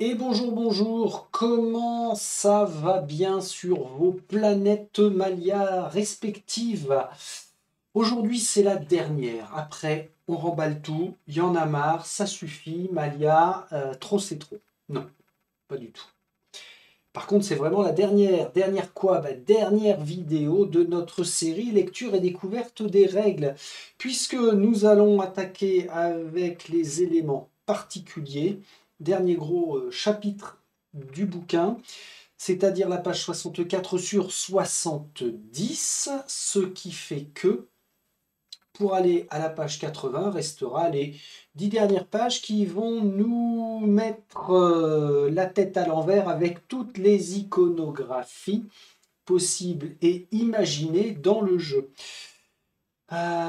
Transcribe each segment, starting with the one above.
Et bonjour, bonjour, comment ça va bien sur vos planètes Malia respectives? Aujourd'hui, c'est la dernière. Après, on remballe tout, il y en a marre, ça suffit, Malia, trop c'est trop. Non, pas du tout. Par contre, c'est vraiment la dernière. Dernière quoi? Dernière vidéo de notre série Lecture et découverte des règles. Puisque nous allons attaquer avec les éléments particuliers. Dernier gros chapitre du bouquin, c'est-à-dire la page 64 sur 70, ce qui fait que pour aller à la page 80, restera les 10 dernières pages qui vont nous mettre la tête à l'envers avec toutes les iconographies possibles et imaginées dans le jeu.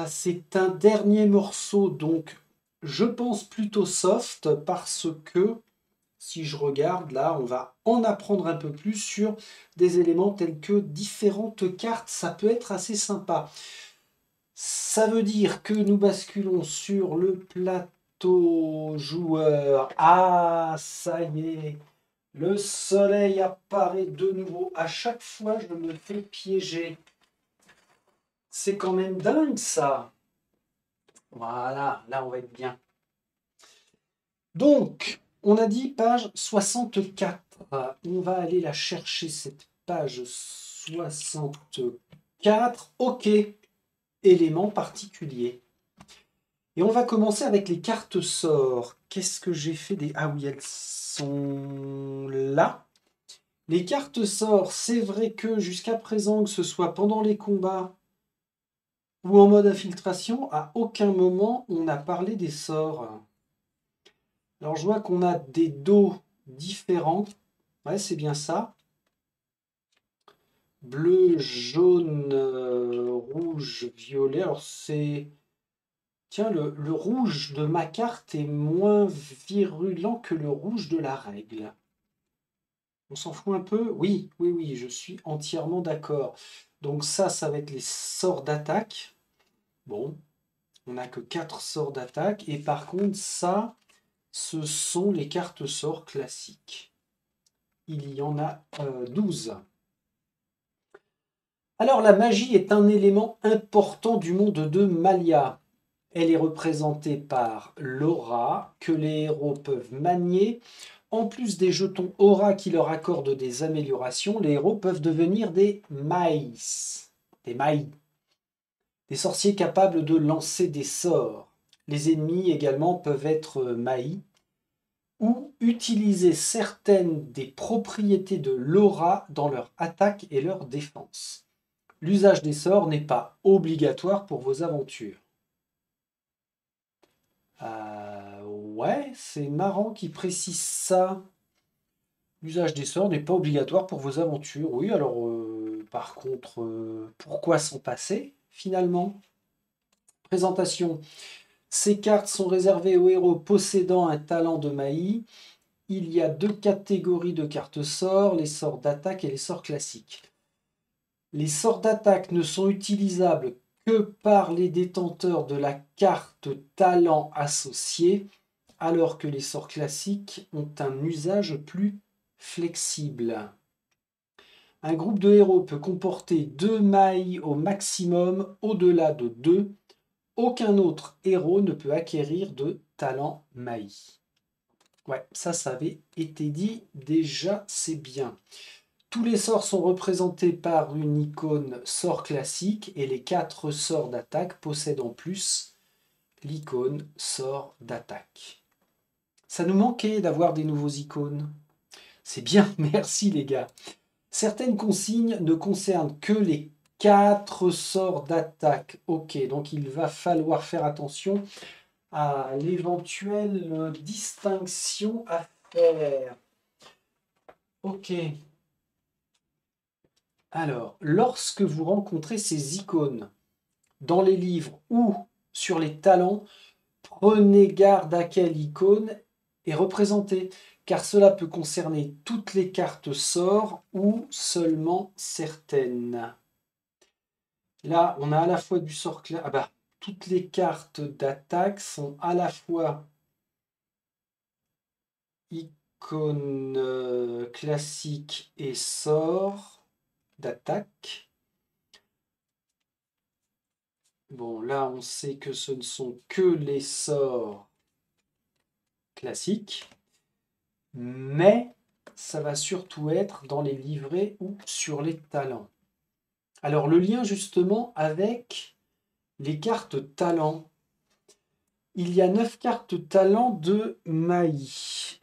C'est un dernier morceau, donc je pense plutôt soft, parce que si je regarde là, on va en apprendre un peu plus sur des éléments tels que différentes cartes. Ça peut être assez sympa. Ça veut dire que nous basculons sur le plateau joueur. Ah, ça y est, le soleil apparaît de nouveau. À chaque fois, je me fais piéger. C'est quand même dingue ça. Voilà, là on va être bien. Donc, on a dit page 64. On va aller la chercher, cette page 64. Ok, élément particulier. Et on va commencer avec les cartes sorts. Qu'est-ce que j'ai fait des... Ah oui, elles sont là. Les cartes sorts, c'est vrai que jusqu'à présent, que ce soit pendant les combats ou en mode infiltration, à aucun moment on a parlé des sorts. Alors je vois qu'on a des dos différents. Ouais, c'est bien ça. Bleu, jaune, rouge, violet. Alors c'est... Tiens, le rouge de ma carte est moins virulent que le rouge de la règle. On s'en fout un peu? Oui, oui, oui, je suis entièrement d'accord. Donc ça va être les sorts d'attaque. Bon, on n'a que 4 sorts d'attaque. Et par contre, ça, ce sont les cartes sorts classiques. Il y en a 12. Alors la magie est un élément important du monde de Malia. Elle est représentée par l'aura que les héros peuvent manier. En plus des jetons aura qui leur accordent des améliorations, les héros peuvent devenir des maïs, des maïs, des sorciers capables de lancer des sorts. Les ennemis également peuvent être maïs ou utiliser certaines des propriétés de l'aura dans leur attaque et leur défense. L'usage des sorts n'est pas obligatoire pour vos aventures. Ouais, c'est marrant qu'il précise ça. L'usage des sorts n'est pas obligatoire pour vos aventures. Oui, alors par contre, pourquoi s'en passer finalement? Présentation. Ces cartes sont réservées aux héros possédant un talent de Maï. Il y a deux catégories de cartes sorts, les sorts d'attaque et les sorts classiques. Les sorts d'attaque ne sont utilisables que par les détenteurs de la carte talent associée, alors que les sorts classiques ont un usage plus flexible. Un groupe de héros peut comporter 2 mailles au maximum, au-delà de 2. Aucun autre héros ne peut acquérir de talent maille. Ouais, ça avait été dit déjà, c'est bien. Tous les sorts sont représentés par une icône sort classique et les 4 sorts d'attaque possèdent en plus l'icône sort d'attaque. Ça nous manquait d'avoir des nouveaux icônes. C'est bien, merci les gars. Certaines consignes ne concernent que les 4 sorts d'attaque. Ok, donc il va falloir faire attention à l'éventuelle distinction à faire. Ok. Alors, lorsque vous rencontrez ces icônes dans les livres ou sur les talents, prenez garde à quelle icône est représentée, car cela peut concerner toutes les cartes sorts ou seulement certaines. Là, on a à la fois du sort clair. Ah bah, toutes les cartes d'attaque sont à la fois icône classique et sort d'attaque. Bon, là, on sait que ce ne sont que les sorts classiques, mais ça va surtout être dans les livrets ou sur les talents. Alors, le lien justement avec les cartes talents. Il y a 9 cartes talents de Maï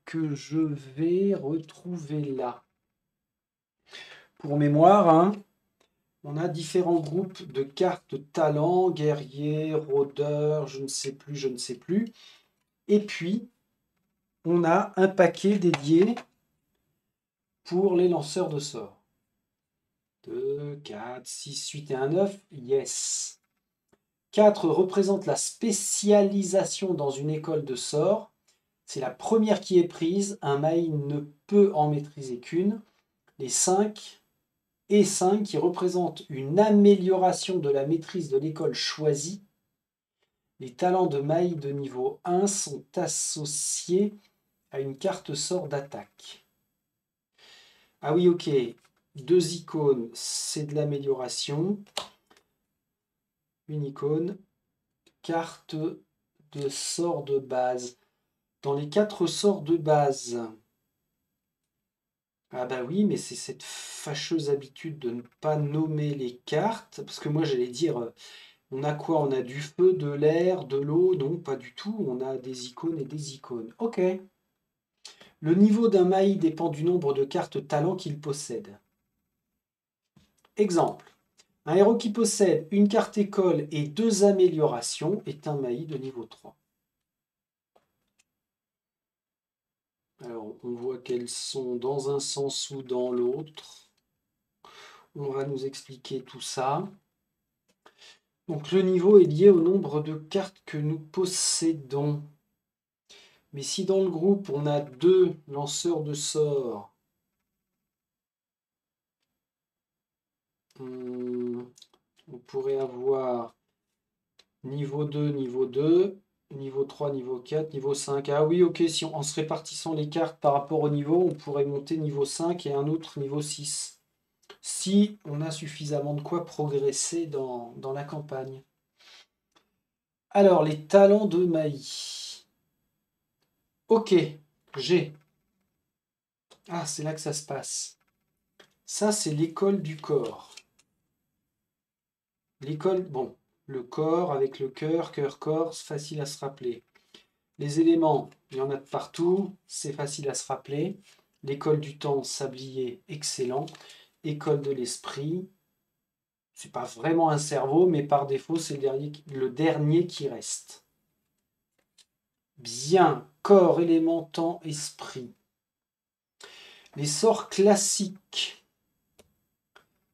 que je vais retrouver là. Pour mémoire, hein, on a différents groupes de cartes talents, guerriers, rôdeurs, je ne sais plus, je ne sais plus. Et puis, on a un paquet dédié pour les lanceurs de sorts. 2, 4, 6, 8 et un 9, yes. 4 représente la spécialisation dans une école de sorts. C'est la première qui est prise. Un Maï ne peut en maîtriser qu'une. Les 5 et 5 qui représentent une amélioration de la maîtrise de l'école choisie. Les talents de Maï de niveau 1 sont associés à une carte sort d'attaque. Ah oui, ok. 2 icônes, c'est de l'amélioration. Une icône, carte de sort de base. Dans les 4 sorts de base, ah bah oui, mais c'est cette fâcheuse habitude de ne pas nommer les cartes, parce que moi j'allais dire, on a quoi? On a du feu, de l'air, de l'eau? Non, pas du tout, on a des icônes et des icônes. Ok. Le niveau d'un Maï dépend du nombre de cartes talents qu'il possède. Exemple. Un héros qui possède une carte école et 2 améliorations est un Maï de niveau 3. Alors, on voit qu'elles sont dans un sens ou dans l'autre. On va nous expliquer tout ça. Donc, le niveau est lié au nombre de cartes que nous possédons. Mais si dans le groupe, on a 2 lanceurs de sorts, on pourrait avoir niveau 2, niveau 2, niveau 3, niveau 4, niveau 5. Ah oui, ok, si en se répartissant les cartes par rapport au niveau, on pourrait monter niveau 5 et un autre niveau 6. Si on a suffisamment de quoi progresser dans la campagne. Alors, les talents de Maï. Ok, j'ai. Ah, c'est là que ça se passe. Ça, c'est l'école du corps. L'école, bon, le corps avec le cœur, cœur-corps, c'est facile à se rappeler. Les éléments, il y en a de partout, c'est facile à se rappeler. L'école du temps, sablier, excellent. École de l'esprit, c'est pas vraiment un cerveau, mais par défaut, c'est le dernier qui reste. Bien, corps, élément, temps, esprit. Les sorts classiques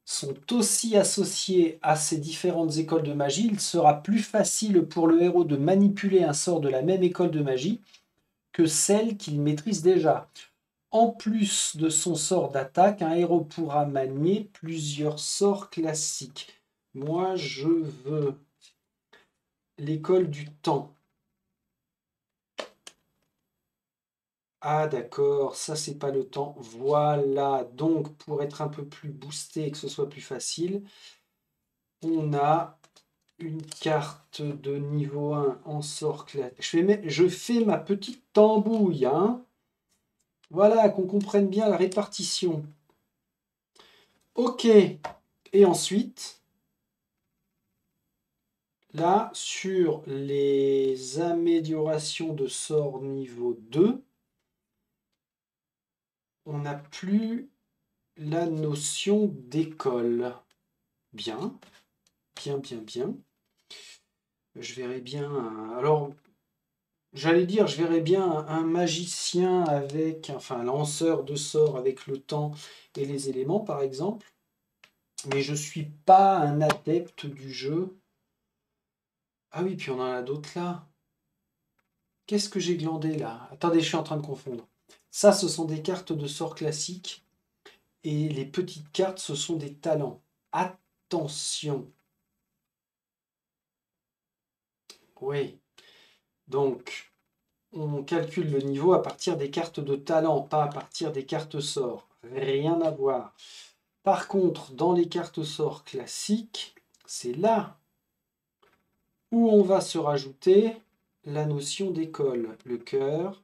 sont aussi associés à ces différentes écoles de magie. Il sera plus facile pour le héros de manipuler un sort de la même école de magie que celle qu'il maîtrise déjà. En plus de son sort d'attaque, un héros pourra manier plusieurs sorts classiques. Moi, je veux l'école du temps. Ah d'accord, ça c'est pas le temps. Voilà, donc pour être un peu plus boosté et que ce soit plus facile, on a une carte de niveau 1 en sort classique. Je fais ma petite tambouille, hein. Voilà, qu'on comprenne bien la répartition. Ok, et ensuite, là, sur les améliorations de sort niveau 2, on n'a plus la notion d'école. Bien, bien, bien, bien. Je verrais bien... Alors, j'allais dire, je verrais bien un magicien avec... Enfin, un lanceur de sorts avec le temps et les éléments, par exemple. Mais je suis pas un adepte du jeu. Ah oui, puis on en a d'autres là. Qu'est-ce que j'ai glandé là? Attendez, je suis en train de confondre. Ça, ce sont des cartes de sorts classiques. Et les petites cartes, ce sont des talents. Attention. Oui. Donc, on calcule le niveau à partir des cartes de talent, pas à partir des cartes sorts. Rien à voir. Par contre, dans les cartes sorts classiques, c'est là où on va se rajouter la notion d'école. Le cœur.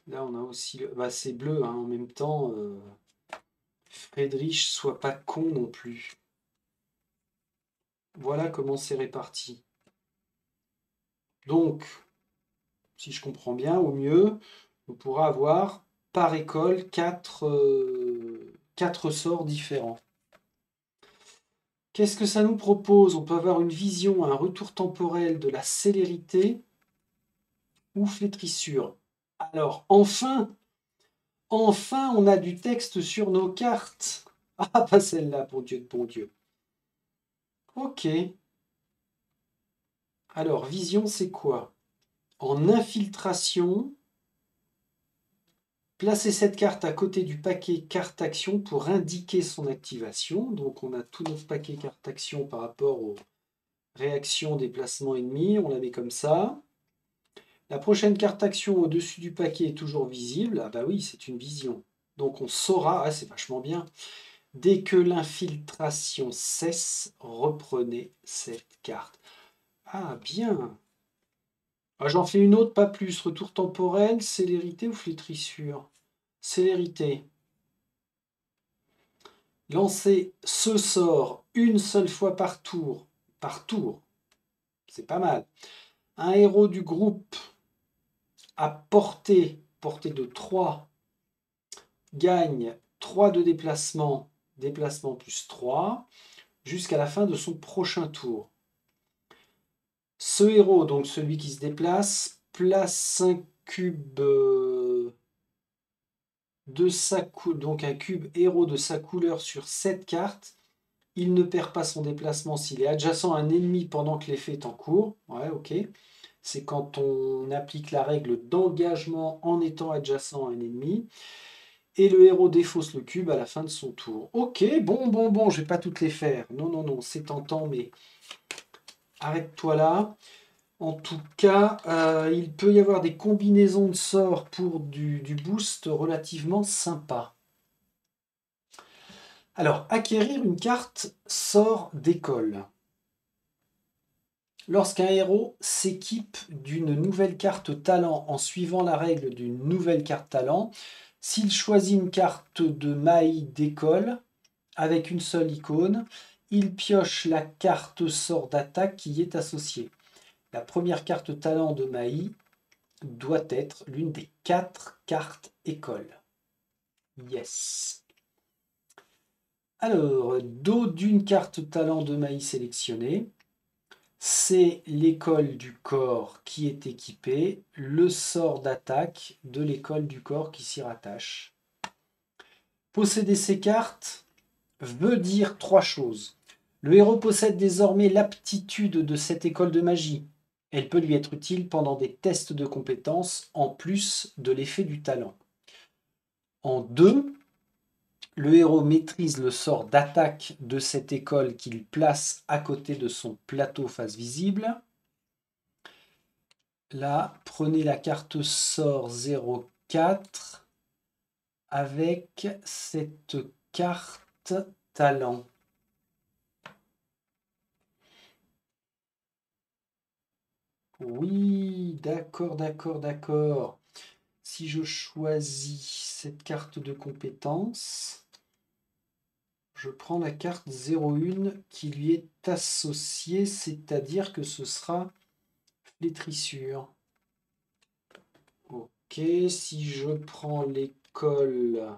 Là, on a aussi... Bah, c'est bleu, hein, en même temps. Friedrich, sois pas con non plus. Voilà comment c'est réparti. Donc, si je comprends bien, au mieux, on pourra avoir par école 4 sorts différents. Qu'est-ce que ça nous propose? On peut avoir une vision, un retour temporel de la célérité ou flétrissure. Alors, enfin, on a du texte sur nos cartes. Ah, pas celle-là, pour Dieu de bon Dieu. Ok. Alors, vision, c'est quoi? En infiltration, placez cette carte à côté du paquet carte action pour indiquer son activation. Donc, on a tout notre paquet carte action par rapport aux réactions des placements ennemis. On la met comme ça. La prochaine carte action au-dessus du paquet est toujours visible. Ah bah oui, c'est une vision. Donc on saura, ah, c'est vachement bien. Dès que l'infiltration cesse, reprenez cette carte. Ah bien. Ah, j'en fais une autre, pas plus. Retour temporel, célérité ou flétrissure? Célérité. Lancez ce sort une seule fois par tour. Par tour. C'est pas mal. Un héros du groupe à portée de 3 gagne 3 de déplacement, déplacement plus 3, jusqu'à la fin de son prochain tour. Ce héros, donc celui qui se déplace, place un cube de sa donc un cube héros de sa couleur sur cette carte. Il ne perd pas son déplacement s'il est adjacent à un ennemi pendant que l'effet est en cours. Ouais, ok. C'est quand on applique la règle d'engagement en étant adjacent à un ennemi. Et le héros défausse le cube à la fin de son tour. Ok, bon, je vais pas toutes les faire. Non, c'est tentant, mais arrête-toi là. En tout cas, il peut y avoir des combinaisons de sorts pour du boost relativement sympa. Alors, acquérir une carte sort d'école. Lorsqu'un héros s'équipe d'une nouvelle carte talent en suivant la règle d'une nouvelle carte talent, s'il choisit une carte de maille d'école avec une seule icône, il pioche la carte sort d'attaque qui y est associée. La première carte talent de Maï doit être l'une des 4 cartes école. Yes. Alors, dos d'une carte talent de Maï sélectionnée, c'est l'école du corps qui est équipée, le sort d'attaque de l'école du corps qui s'y rattache. Posséder ces cartes veut dire 3 choses. Le héros possède désormais l'aptitude de cette école de magie. Elle peut lui être utile pendant des tests de compétences en plus de l'effet du talent. En 2, le héros maîtrise le sort d'attaque de cette école qu'il place à côté de son plateau face visible. Là, prenez la carte sort 04 avec cette carte talent. Oui, d'accord. Si je choisis cette carte de compétence, je prends la carte 01 qui lui est associée, c'est-à-dire que ce sera flétrissure. Ok, si je prends l'école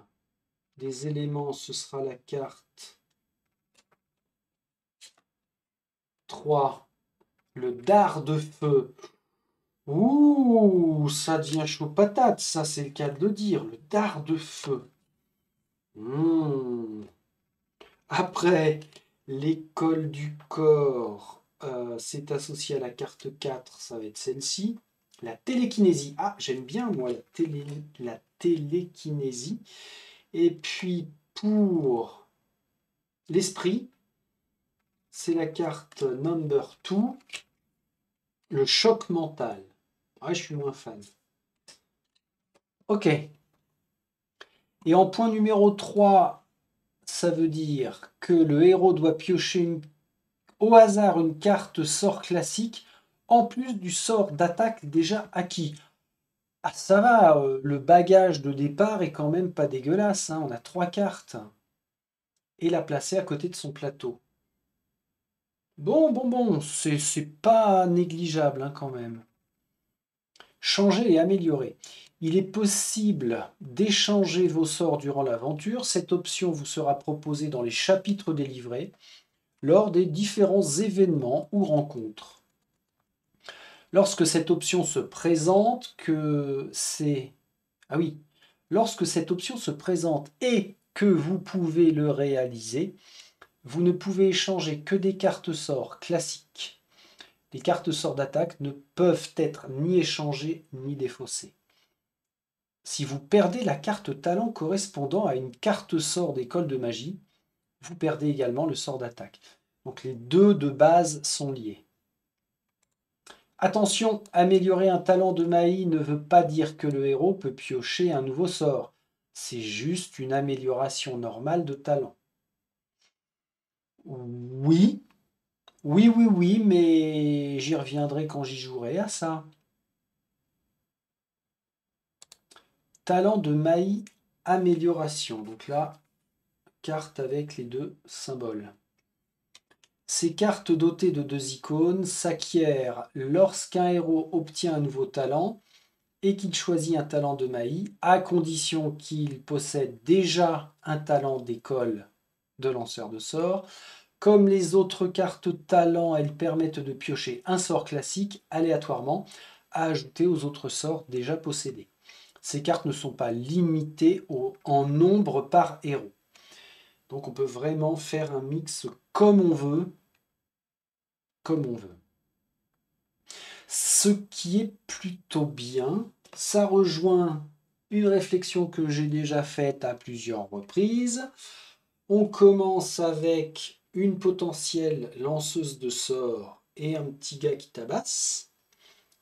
des éléments, ce sera la carte 3, le dard de feu. Ouh, ça devient chaud patate, ça c'est le cas de le dire, le dard de feu. Après, l'école du corps, c'est associé à la carte 4, ça va être celle-ci. La télékinésie. Ah, j'aime bien moi la télékinésie. Et puis pour l'esprit, c'est la carte number 2. Le choc mental. Ouais, je suis moins fan. Ok. Et en point numéro 3, ça veut dire que le héros doit piocher au hasard une carte sort classique en plus du sort d'attaque déjà acquis. Ah, ça va, le bagage de départ est quand même pas dégueulasse, hein. On a 3 cartes. Et la placer à côté de son plateau. Bon, c'est pas négligeable hein, quand même. Changer et améliorer. Il est possible d'échanger vos sorts durant l'aventure. Cette option vous sera proposée dans les chapitres des livrets lors des différents événements ou rencontres. Lorsque cette option se présente, Ah oui. Lorsque cette option se présente et que vous pouvez le réaliser, vous ne pouvez échanger que des cartes sorts classiques. Les cartes sorts d'attaque ne peuvent être ni échangées ni défaussées. Si vous perdez la carte talent correspondant à une carte sort d'école de magie, vous perdez également le sort d'attaque. Donc les deux de base sont liés. Attention, améliorer un talent de Maï ne veut pas dire que le héros peut piocher un nouveau sort. C'est juste une amélioration normale de talent. Oui, oui, mais j'y reviendrai quand j'y jouerai à ça. Talent de Maï, amélioration. Donc là, carte avec les deux symboles. Ces cartes dotées de 2 icônes s'acquièrent lorsqu'un héros obtient un nouveau talent et qu'il choisit un talent de Maï, à condition qu'il possède déjà un talent d'école de lanceur de sorts. Comme les autres cartes talents, elles permettent de piocher un sort classique aléatoirement à ajouter aux autres sorts déjà possédés. Ces cartes ne sont pas limitées en nombre par héros. Donc on peut vraiment faire un mix comme on veut, comme on veut. Ce qui est plutôt bien, ça rejoint une réflexion que j'ai déjà faite à plusieurs reprises. On commence avec une potentielle lanceuse de sorts et un petit gars qui tabasse.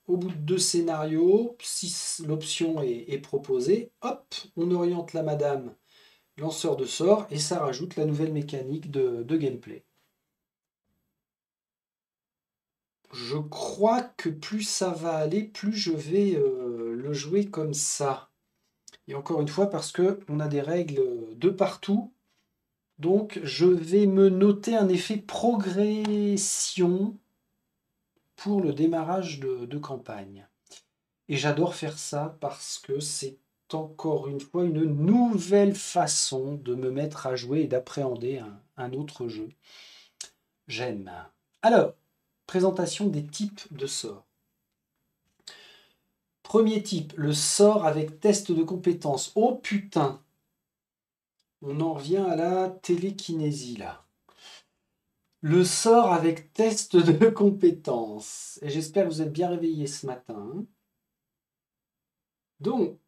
Au bout de 2 scénarios, si l'option est proposée, hop, on oriente la madame lanceur de sorts et ça rajoute la nouvelle mécanique de gameplay. Je crois que plus ça va aller, plus je vais le jouer comme ça. Et encore une fois, parce que on a des règles de partout, donc je vais me noter un effet progression pour le démarrage de campagne. Et j'adore faire ça parce que c'est encore une fois une nouvelle façon de me mettre à jouer et d'appréhender un autre jeu. J'aime. Alors, présentation des types de sorts. Premier type, le sort avec test de compétence. Oh putain! On en revient à la télékinésie là. Le sort avec test de compétence. Et j'espère que vous êtes bien réveillés ce matin. Donc,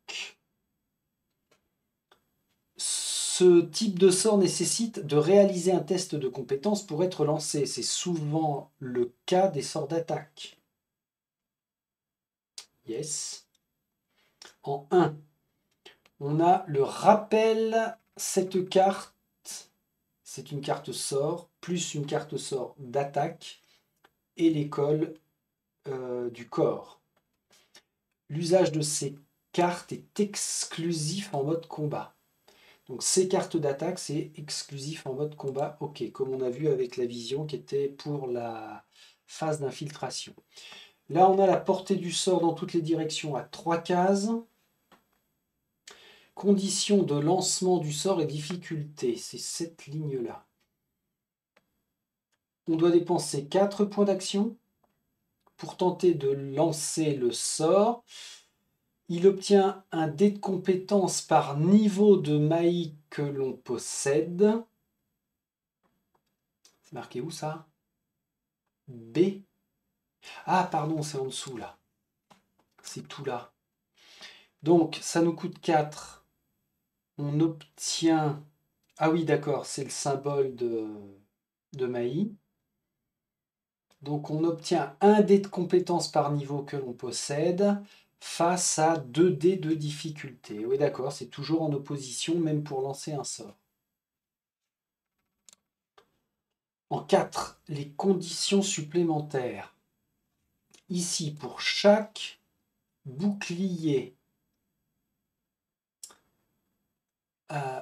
ce type de sort nécessite de réaliser un test de compétence pour être lancé. C'est souvent le cas des sorts d'attaque. Yes. En 1, on a le rappel. Cette carte, c'est une carte sort, plus une carte sort d'attaque et l'école du corps. L'usage de ces cartes est exclusif en mode combat. Donc ces cartes d'attaque, c'est exclusif en mode combat, ok, comme on a vu avec la vision qui était pour la phase d'infiltration. Là, on a la portée du sort dans toutes les directions à 3 cases. Conditions de lancement du sort et difficulté, c'est cette ligne-là. On doit dépenser 4 points d'action pour tenter de lancer le sort. Il obtient un dé de compétence par niveau de Maï que l'on possède. C'est marqué où ça? B. Ah, pardon, c'est en dessous là. C'est tout là. Donc, ça nous coûte 4. On obtient... Ah oui, d'accord, c'est le symbole de Maï. Donc on obtient 1 dé de compétence par niveau que l'on possède face à 2 dés de difficulté. Oui d'accord, c'est toujours en opposition, même pour lancer un sort. En 4, les conditions supplémentaires. Ici, pour chaque bouclier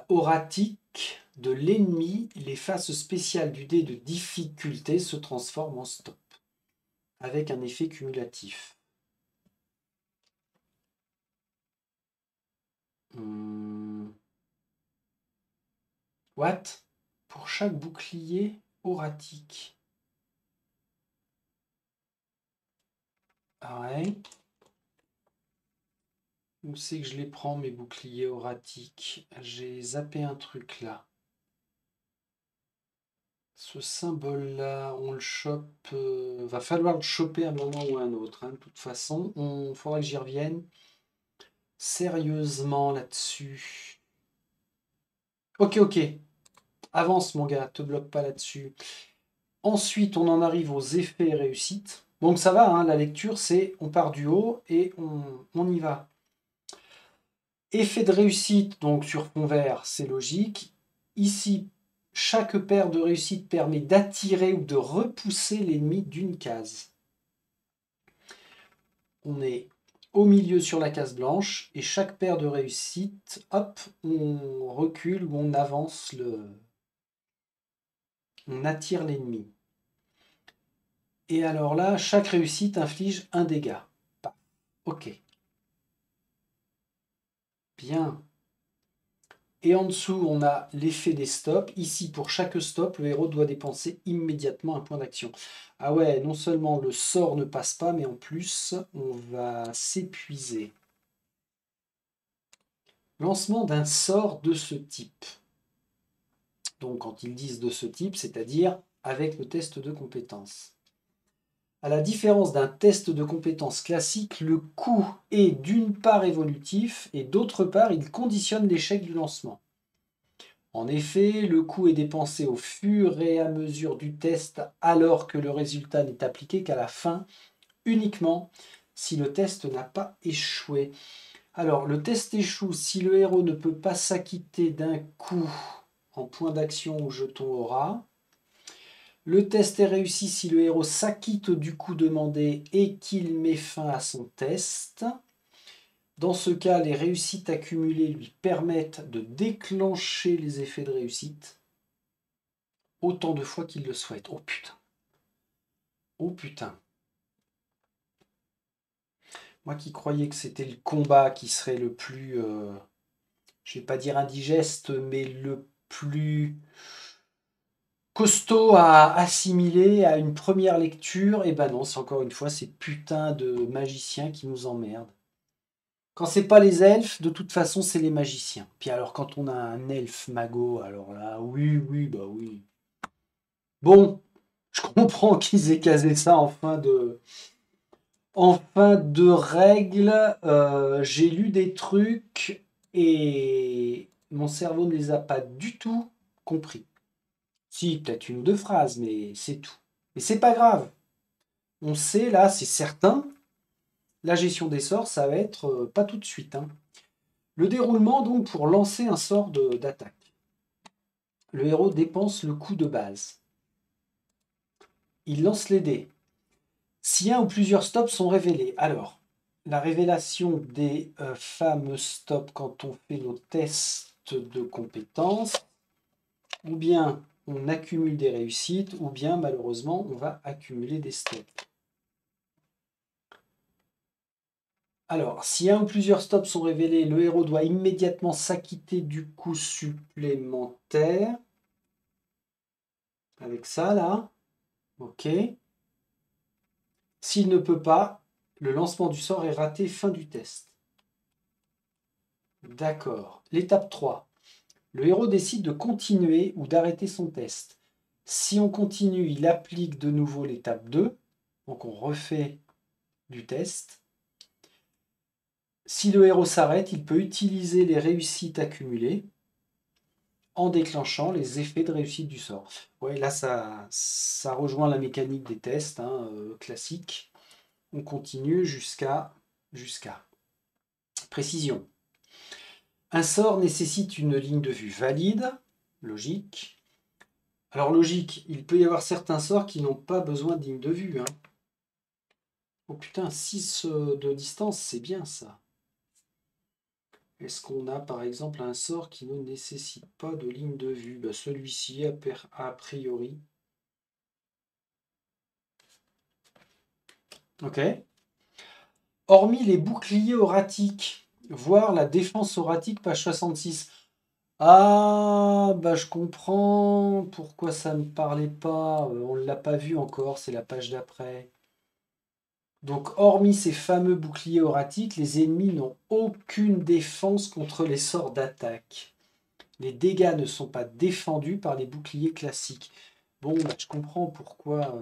auratique de l'ennemi, les faces spéciales du dé de difficulté se transforment en stop, avec un effet cumulatif. What? Pour chaque bouclier auratique. Ouais. Où c'est que je les prends, mes boucliers auratiques? J'ai zappé un truc là. Ce symbole-là, on le chope. Va falloir le choper à un moment ou à un autre. Hein. De toute façon, il faudra que j'y revienne sérieusement là-dessus. Ok. Avance, mon gars, te bloque pas là-dessus. Ensuite, on en arrive aux effets réussites. Donc ça va, hein, la lecture, c'est on part du haut et on y va. Effet de réussite, donc sur fond vert, c'est logique. Ici, chaque paire de réussite permet d'attirer ou de repousser l'ennemi d'une case. On est au milieu sur la case blanche et chaque paire de réussite, hop, on recule ou on avance on attire l'ennemi. Et alors là, chaque réussite inflige un dégât. Ok. Bien. Et en dessous, on a l'effet des stops. Ici, pour chaque stop, le héros doit dépenser immédiatement un point d'action. Ah ouais, non seulement le sort ne passe pas, mais en plus, on va s'épuiser. Lancement d'un sort de ce type. Donc, quand ils disent de ce type, c'est-à-dire avec le test de compétence. À la différence d'un test de compétence classique, le coût est d'une part évolutif et d'autre part, il conditionne l'échec du lancement. En effet, le coût est dépensé au fur et à mesure du test alors que le résultat n'est appliqué qu'à la fin, uniquement si le test n'a pas échoué. Alors, le test échoue si le héros ne peut pas s'acquitter d'un coût en point d'action ou jeton aura. Le test est réussi si le héros s'acquitte du coût demandé et qu'il met fin à son test. Dans ce cas, les réussites accumulées lui permettent de déclencher les effets de réussite autant de fois qu'il le souhaite. Oh putain. Oh putain. Moi qui croyais que c'était le combat qui serait le plus, je vais pas dire indigeste, mais le plus costaud à assimiler à une première lecture, et ben non, c'est encore une fois ces putains de magiciens qui nous emmerdent. Quand c'est pas les elfes, de toute façon, c'est les magiciens. Puis alors, quand on a un elfe mago, alors là, oui, bah oui. Bon, je comprends qu'ils aient casé ça en fin de règle. J'ai lu des trucs et mon cerveau ne les a pas du tout compris. Si, peut-être une ou deux phrases, mais c'est tout. Mais c'est pas grave. On sait, là, c'est certain, la gestion des sorts, ça va être pas tout de suite. Hein. Le déroulement, donc, pour lancer un sort d'attaque. Le héros dépense le coup de base. Il lance les dés. Si un ou plusieurs stops sont révélés, alors, la révélation des fameux stops quand on fait nos tests de compétences, ou bien on accumule des réussites, ou bien malheureusement on va accumuler des stops. Alors, si un ou plusieurs stops sont révélés, le héros doit immédiatement s'acquitter du coût supplémentaire. Avec ça, là. Ok. S'il ne peut pas, le lancement du sort est raté, fin du test. D'accord. L'étape 3. Le héros décide de continuer ou d'arrêter son test. Si on continue, il applique de nouveau l'étape 2. Donc on refait du test. Si le héros s'arrête, il peut utiliser les réussites accumulées. en déclenchant les effets de réussite du sort. Ouais, là, ça rejoint la mécanique des tests classiques. On continue jusqu'à précision. Un sort nécessite une ligne de vue valide, logique. Alors logique, il peut y avoir certains sorts qui n'ont pas besoin de ligne de vue. Oh putain, 6 de distance, c'est bien ça. Est-ce qu'on a par exemple un sort qui ne nécessite pas de ligne de vue? Celui-ci, a priori. Ok. Hormis les boucliers auratiques, voire la défense auratique, page 66. Ah, je comprends pourquoi ça ne me parlait pas. On ne l'a pas vu encore, c'est la page d'après. Donc, hormis ces fameux boucliers auratiques, les ennemis n'ont aucune défense contre les sorts d'attaque. Les dégâts ne sont pas défendus par les boucliers classiques. Bon, je comprends pourquoi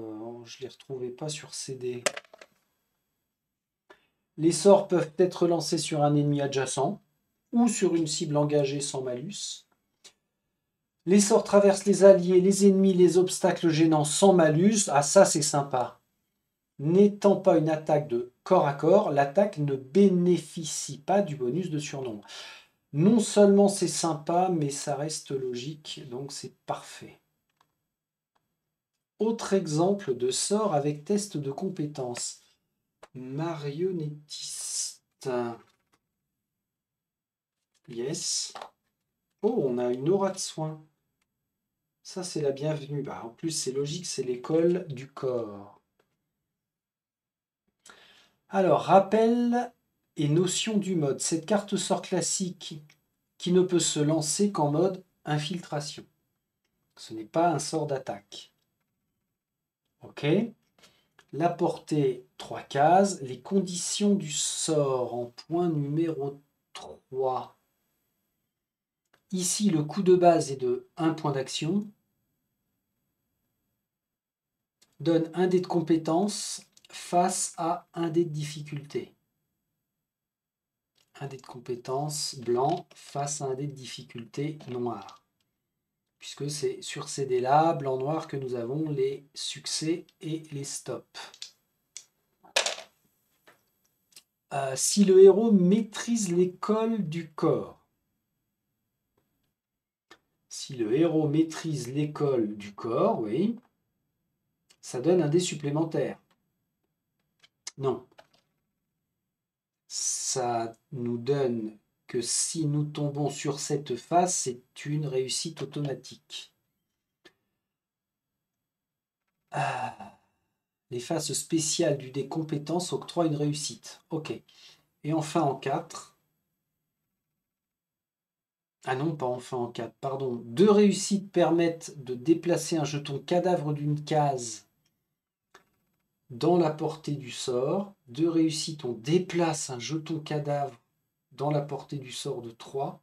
je ne les retrouvais pas sur CD. Les sorts peuvent être lancés sur un ennemi adjacent ou sur une cible engagée sans malus. Les sorts traversent les alliés, les ennemis, les obstacles gênants sans malus. Ah, ça, c'est sympa. N'étant pas une attaque de corps à corps, l'attaque ne bénéficie pas du bonus de surnombre. Non seulement c'est sympa, mais ça reste logique, donc c'est parfait. Autre exemple de sort avec test de compétence. Marionnettiste. Yes. Oh, on a une aura de soin. Ça, c'est la bienvenue. En plus, c'est logique, c'est l'école du corps. Alors, rappel et notion du mode. Cette carte sort classique qui ne peut se lancer qu'en mode infiltration. Ce n'est pas un sort d'attaque. Ok. La portée, 3 cases. Les conditions du sort en point numéro 3. Ici, le coût de base est de 1 point d'action. Donne un dé de compétence face à un dé de difficulté. Un dé de compétence blanc face à un dé de difficulté noir. Puisque c'est sur ces dés-là, blanc-noir, que nous avons les succès et les stops. Si le héros maîtrise l'école du corps. Si le héros maîtrise l'école du corps, oui, ça donne un dé supplémentaire. Non. Ça nous donne que si nous tombons sur cette phase, c'est une réussite automatique. Les phases spéciales du dé compétence octroient une réussite. Ok. Et enfin en 4. Ah non, pas enfin en 4, pardon. 2 réussites permettent de déplacer un jeton cadavre d'une case dans la portée du sort. 2 réussites, on déplace un jeton cadavre dans la portée du sort de 3.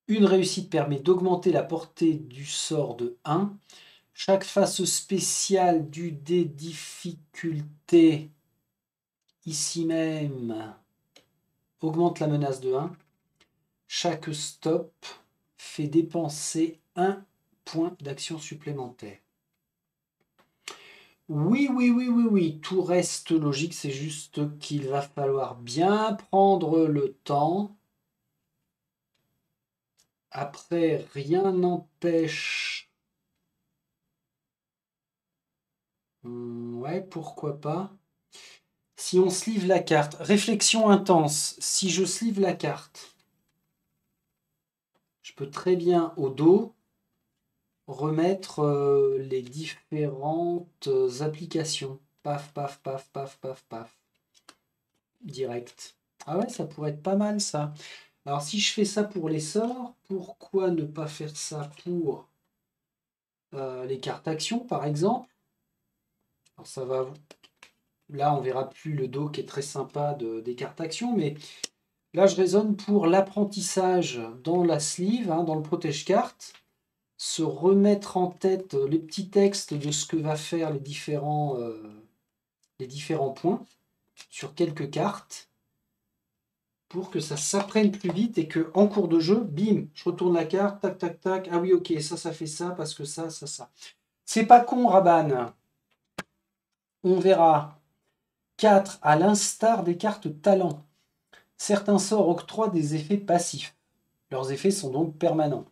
Une réussite permet d'augmenter la portée du sort de 1. Chaque face spéciale du dé difficulté, ici même, augmente la menace de 1. Chaque stop fait dépenser 1 point d'action supplémentaire. Oui, tout reste logique, c'est juste qu'il va falloir bien prendre le temps. Après, rien n'empêche. Ouais, pourquoi pas. Si on sleeve la carte, réflexion intense, si je sleeve la carte, je peux très bien au dos remettre les différentes applications. Paf, paf, paf, paf, paf, paf. Direct. Ah ouais, ça pourrait être pas mal ça. Alors si je fais ça pour les sorts, pourquoi ne pas faire ça pour les cartes actions par exemple? Alors ça va. Là on verra plus le dos qui est très sympa des cartes actions, mais là je raisonne pour l'apprentissage dans la sleeve, dans le protège-carte, se remettre en tête les petits textes de ce que va faire les différents points sur quelques cartes. pour que ça s'apprenne plus vite et que en cours de jeu, bim, je retourne la carte, tac, tac, tac. Ah oui, ok, ça fait ça parce que ça, ça, ça. C'est pas con, Rabanne. On verra. 4. À l'instar des cartes talent, certains sorts octroient des effets passifs. Leurs effets sont donc permanents.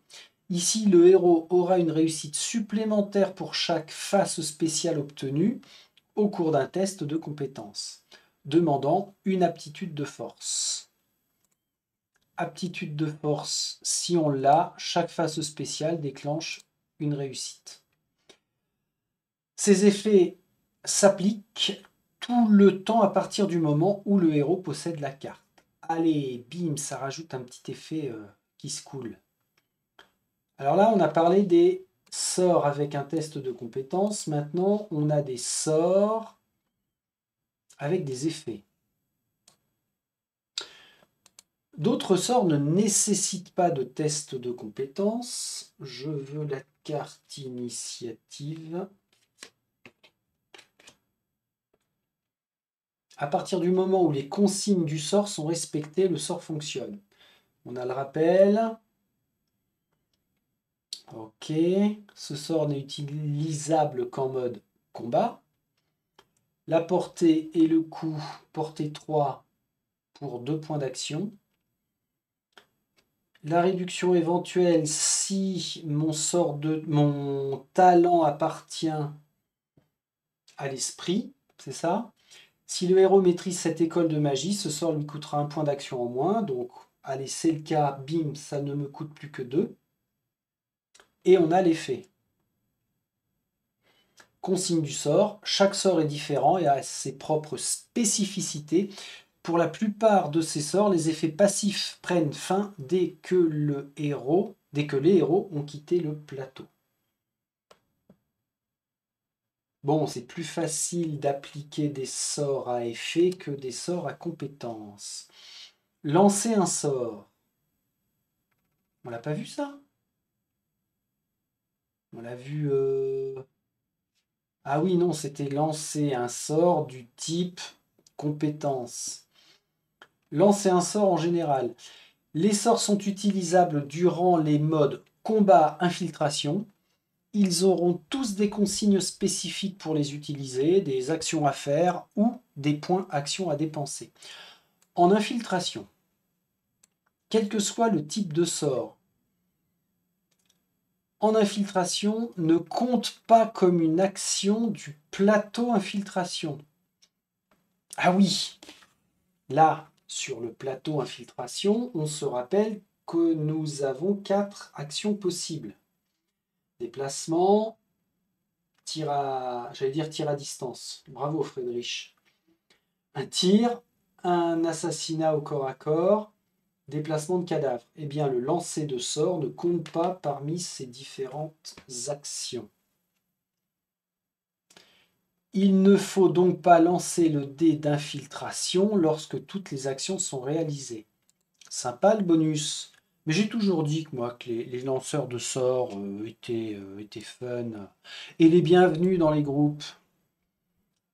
Ici, le héros aura une réussite supplémentaire pour chaque face spéciale obtenue au cours d'un test de compétence, demandant une aptitude de force. Aptitude de force, si on l'a, chaque face spéciale déclenche une réussite. Ces effets s'appliquent tout le temps à partir du moment où le héros possède la carte. Allez, bim, ça rajoute un petit effet qui se coule. Alors là, on a parlé des sorts avec un test de compétence. Maintenant, on a des sorts avec des effets. D'autres sorts ne nécessitent pas de test de compétence. Je veux la carte initiative. À partir du moment où les consignes du sort sont respectées, le sort fonctionne. On a le rappel. Ok. Ce sort n'est utilisable qu'en mode combat. La portée et le coup, portée 3 pour 2 points d'action. La réduction éventuelle si mon talent appartient à l'esprit, c'est ça. Si le héros maîtrise cette école de magie, ce sort lui coûtera 1 point d'action en moins. Donc, allez, c'est le cas, bim, ça ne me coûte plus que 2. Et on a l'effet. Consigne du sort. Chaque sort est différent et a ses propres spécificités. Pour la plupart de ces sorts, les effets passifs prennent fin dès que les héros ont quitté le plateau. Bon, c'est plus facile d'appliquer des sorts à effet que des sorts à compétence. Lancer un sort. On l'a pas vu ça? On l'a vu... Ah oui, non, c'était lancer un sort du type compétence. Lancer un sort en général. Les sorts sont utilisables durant les modes combat, infiltration. Ils auront tous des consignes spécifiques pour les utiliser, des actions à faire ou des points actions à dépenser. En infiltration, quel que soit le type de sort, en infiltration ne compte pas comme une action du plateau infiltration. Ah oui, là, sur le plateau infiltration, on se rappelle que nous avons 4 actions possibles. Déplacement, tir à distance. Bravo Friedrich. Un tir, un assassinat au corps à corps, déplacement de cadavre. Eh bien, le lancer de sort ne compte pas parmi ces différentes actions. Il ne faut donc pas lancer le dé d'infiltration lorsque toutes les actions sont réalisées. Sympa le bonus. Mais j'ai toujours dit que moi que les lanceurs de sorts étaient fun et les bienvenus dans les groupes.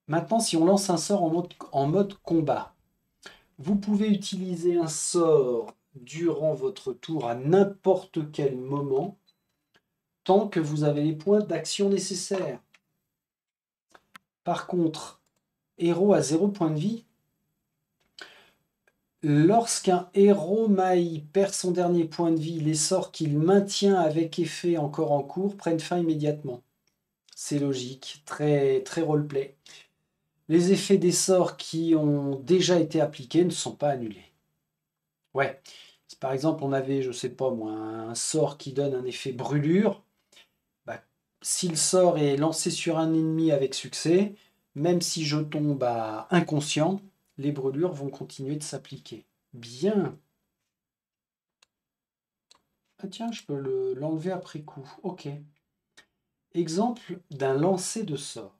Maintenant, si on lance un sort en mode combat, vous pouvez utiliser un sort durant votre tour à n'importe quel moment, tant que vous avez les points d'action nécessaires. Par contre, héros à 0 point de vie, lorsqu'un héros maille perd son dernier point de vie, les sorts qu'il maintient avec effet encore en cours prennent fin immédiatement. C'est logique, très, très roleplay. Les effets des sorts qui ont déjà été appliqués ne sont pas annulés. Ouais, si par exemple on avait, je sais pas moi, un sort qui donne un effet brûlure, bah, si le sort est lancé sur un ennemi avec succès, même si je tombe inconscient, les brûlures vont continuer de s'appliquer. Bien. Ah tiens, je peux l'enlever après coup. Ok. Exemple d'un lancer de sort.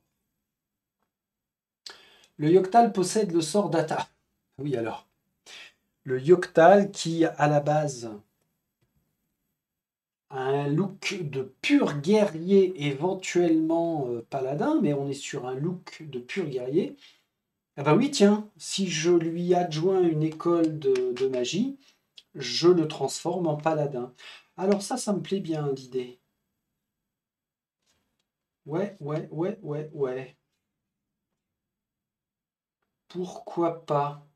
Le Yoctal possède le sort d'Ata. Oui alors. Le Yoctal qui, à la base, a un look de pur guerrier, éventuellement paladin, mais on est sur un look de pur guerrier, Ah bah oui, tiens, si je lui adjoins une école de magie, je le transforme en paladin. Alors ça me plaît bien l'idée. Ouais, ouais, ouais, ouais, ouais. Pourquoi pas?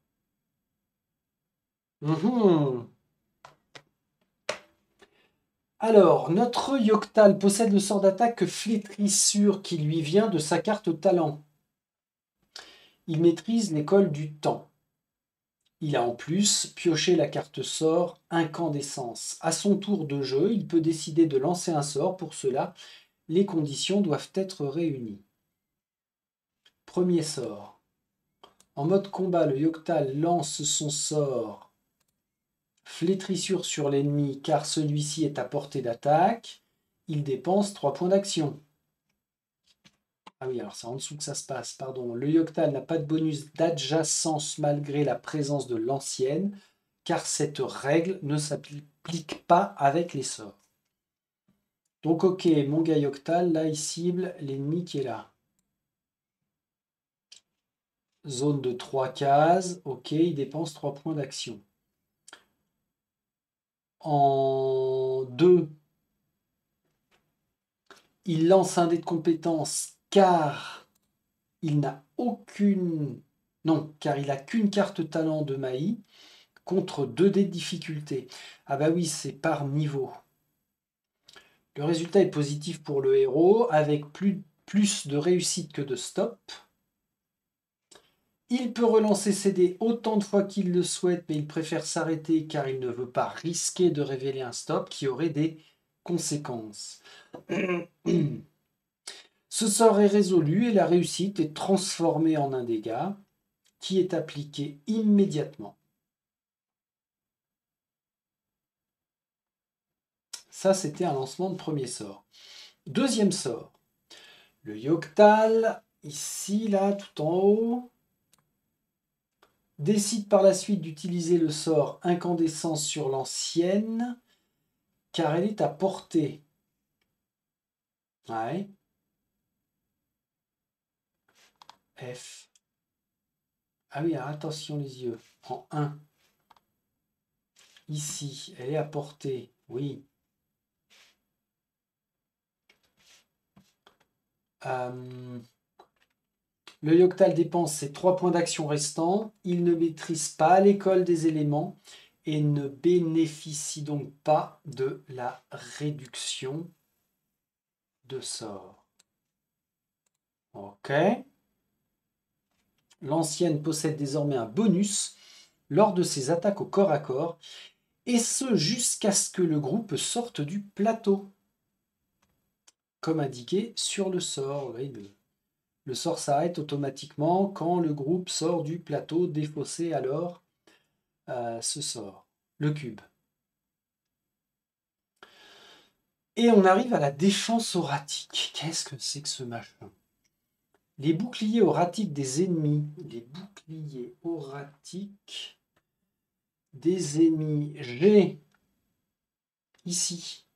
Mhm. Alors, notre Yoctal possède le sort d'attaque Flétrissure qui lui vient de sa carte talent. Il maîtrise l'école du temps. Il a en plus pioché la carte sort Incandescence. À son tour de jeu, il peut décider de lancer un sort. Pour cela, les conditions doivent être réunies. Premier sort. En mode combat, le Yoctal lance son sort Flétrissure sur l'ennemi car celui-ci est à portée d'attaque. Il dépense 3 points d'action. Ah oui, alors c'est en dessous que ça se passe, pardon. Le Yoctal n'a pas de bonus d'adjacence malgré la présence de l'ancienne, car cette règle ne s'applique pas avec les sorts. Donc ok, mon gars Yoctal, là il cible l'ennemi qui est là. Zone de 3 cases, ok, il dépense 3 points d'action. En 2, il lance un dé de compétence car il n'a aucune... Non, car il n'a qu'une carte talent de Maï contre 2 dés de difficulté. Ah bah oui, c'est par niveau. Le résultat est positif pour le héros, avec plus de réussite que de stop. Il peut relancer ses dés autant de fois qu'il le souhaite, mais il préfère s'arrêter car il ne veut pas risquer de révéler un stop qui aurait des conséquences. Ce sort est résolu et la réussite est transformée en un dégât qui est appliqué immédiatement. Ça, c'était un lancement de premier sort. Deuxième sort. Le Yoctal, ici, là, tout en haut, décide par la suite d'utiliser le sort Incandescence sur l'ancienne, car elle est à portée. Ouais. F. Ah oui, alors attention les yeux. En 1. Ici, elle est à portée. Oui. Le Yoctal dépense ses 3 points d'action restants. Il ne maîtrise pas l'école des éléments et ne bénéficie donc pas de la réduction de sort. Ok. L'ancienne possède désormais un bonus lors de ses attaques au corps à corps, et ce jusqu'à ce que le groupe sorte du plateau, comme indiqué sur le sort. Le sort s'arrête automatiquement quand le groupe sort du plateau, défaussé alors ce sort, le cube. Et on arrive à la défense auratique. Qu'est-ce que c'est que ce machin? Les boucliers auratiques des ennemis. Les boucliers auratiques des ennemis. J'ai ici.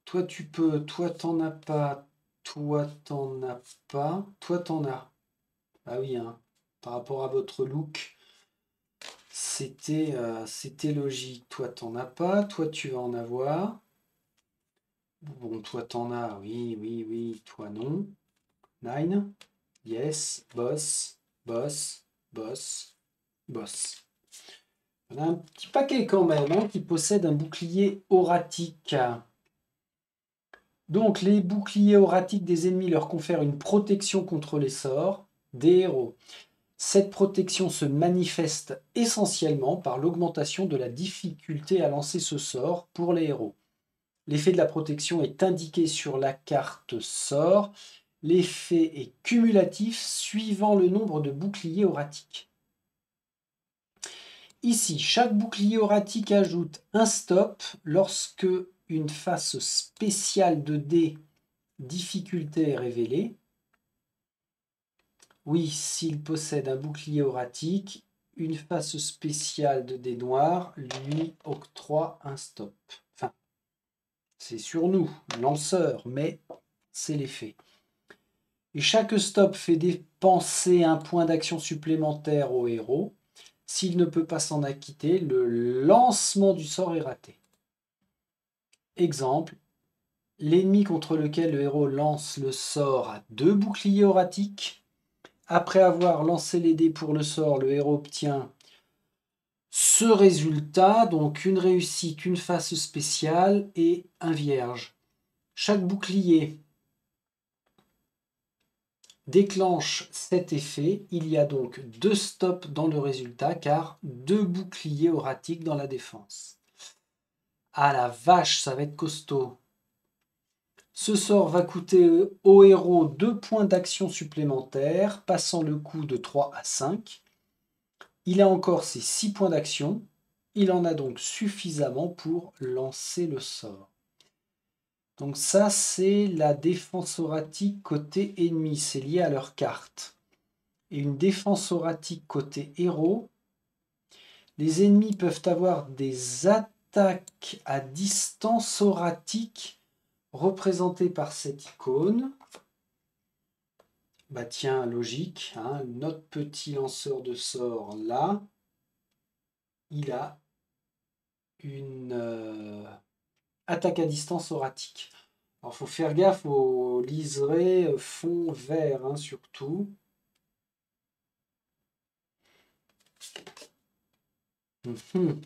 Toi tu peux, toi t'en as pas, toi t'en as pas, toi t'en as. Ah oui, hein, par rapport à votre look, c'était logique. Toi t'en as pas, toi tu vas en avoir. Bon, toi t'en as, oui, oui, oui, toi non. Nine, yes, boss, boss, boss, boss. On a un petit paquet quand même hein, qui possède un bouclier auratique. Donc les boucliers auratiques des ennemis leur confèrent une protection contre les sorts des héros. Cette protection se manifeste essentiellement par l'augmentation de la difficulté à lancer ce sort pour les héros. L'effet de la protection est indiqué sur la carte sort. L'effet est cumulatif suivant le nombre de boucliers auratiques. Ici, chaque bouclier auratique ajoute un stop lorsque une face spéciale de dés difficulté est révélée. Oui, s'il possède un bouclier auratique, une face spéciale de dés noirs lui octroie un stop. Enfin, c'est sur nous, lanceur, mais c'est l'effet. Et chaque stop fait dépenser un point d'action supplémentaire au héros. S'il ne peut pas s'en acquitter, le lancement du sort est raté. Exemple, l'ennemi contre lequel le héros lance le sort a 2 boucliers auratiques. Après avoir lancé les dés pour le sort, le héros obtient ce résultat, donc une réussite, une face spéciale et un vierge. Chaque bouclier déclenche cet effet. Il y a donc 2 stops dans le résultat car 2 boucliers auratiques dans la défense. Ah la vache, ça va être costaud. Ce sort va coûter au héros 2 points d'action supplémentaires, passant le coût de 3 à 5. Il a encore ses 6 points d'action. Il en a donc suffisamment pour lancer le sort. Donc ça, c'est la défense auratique côté ennemi. C'est lié à leur carte. Et une défense auratique côté héros. Les ennemis peuvent avoir des attaques à distance auratique représentées par cette icône. Bah tiens, logique, hein, notre petit lanceur de sorts là, il a une attaque à distance auratique. Alors faut faire gaffe au liseré fond vert, hein, surtout. Mhm.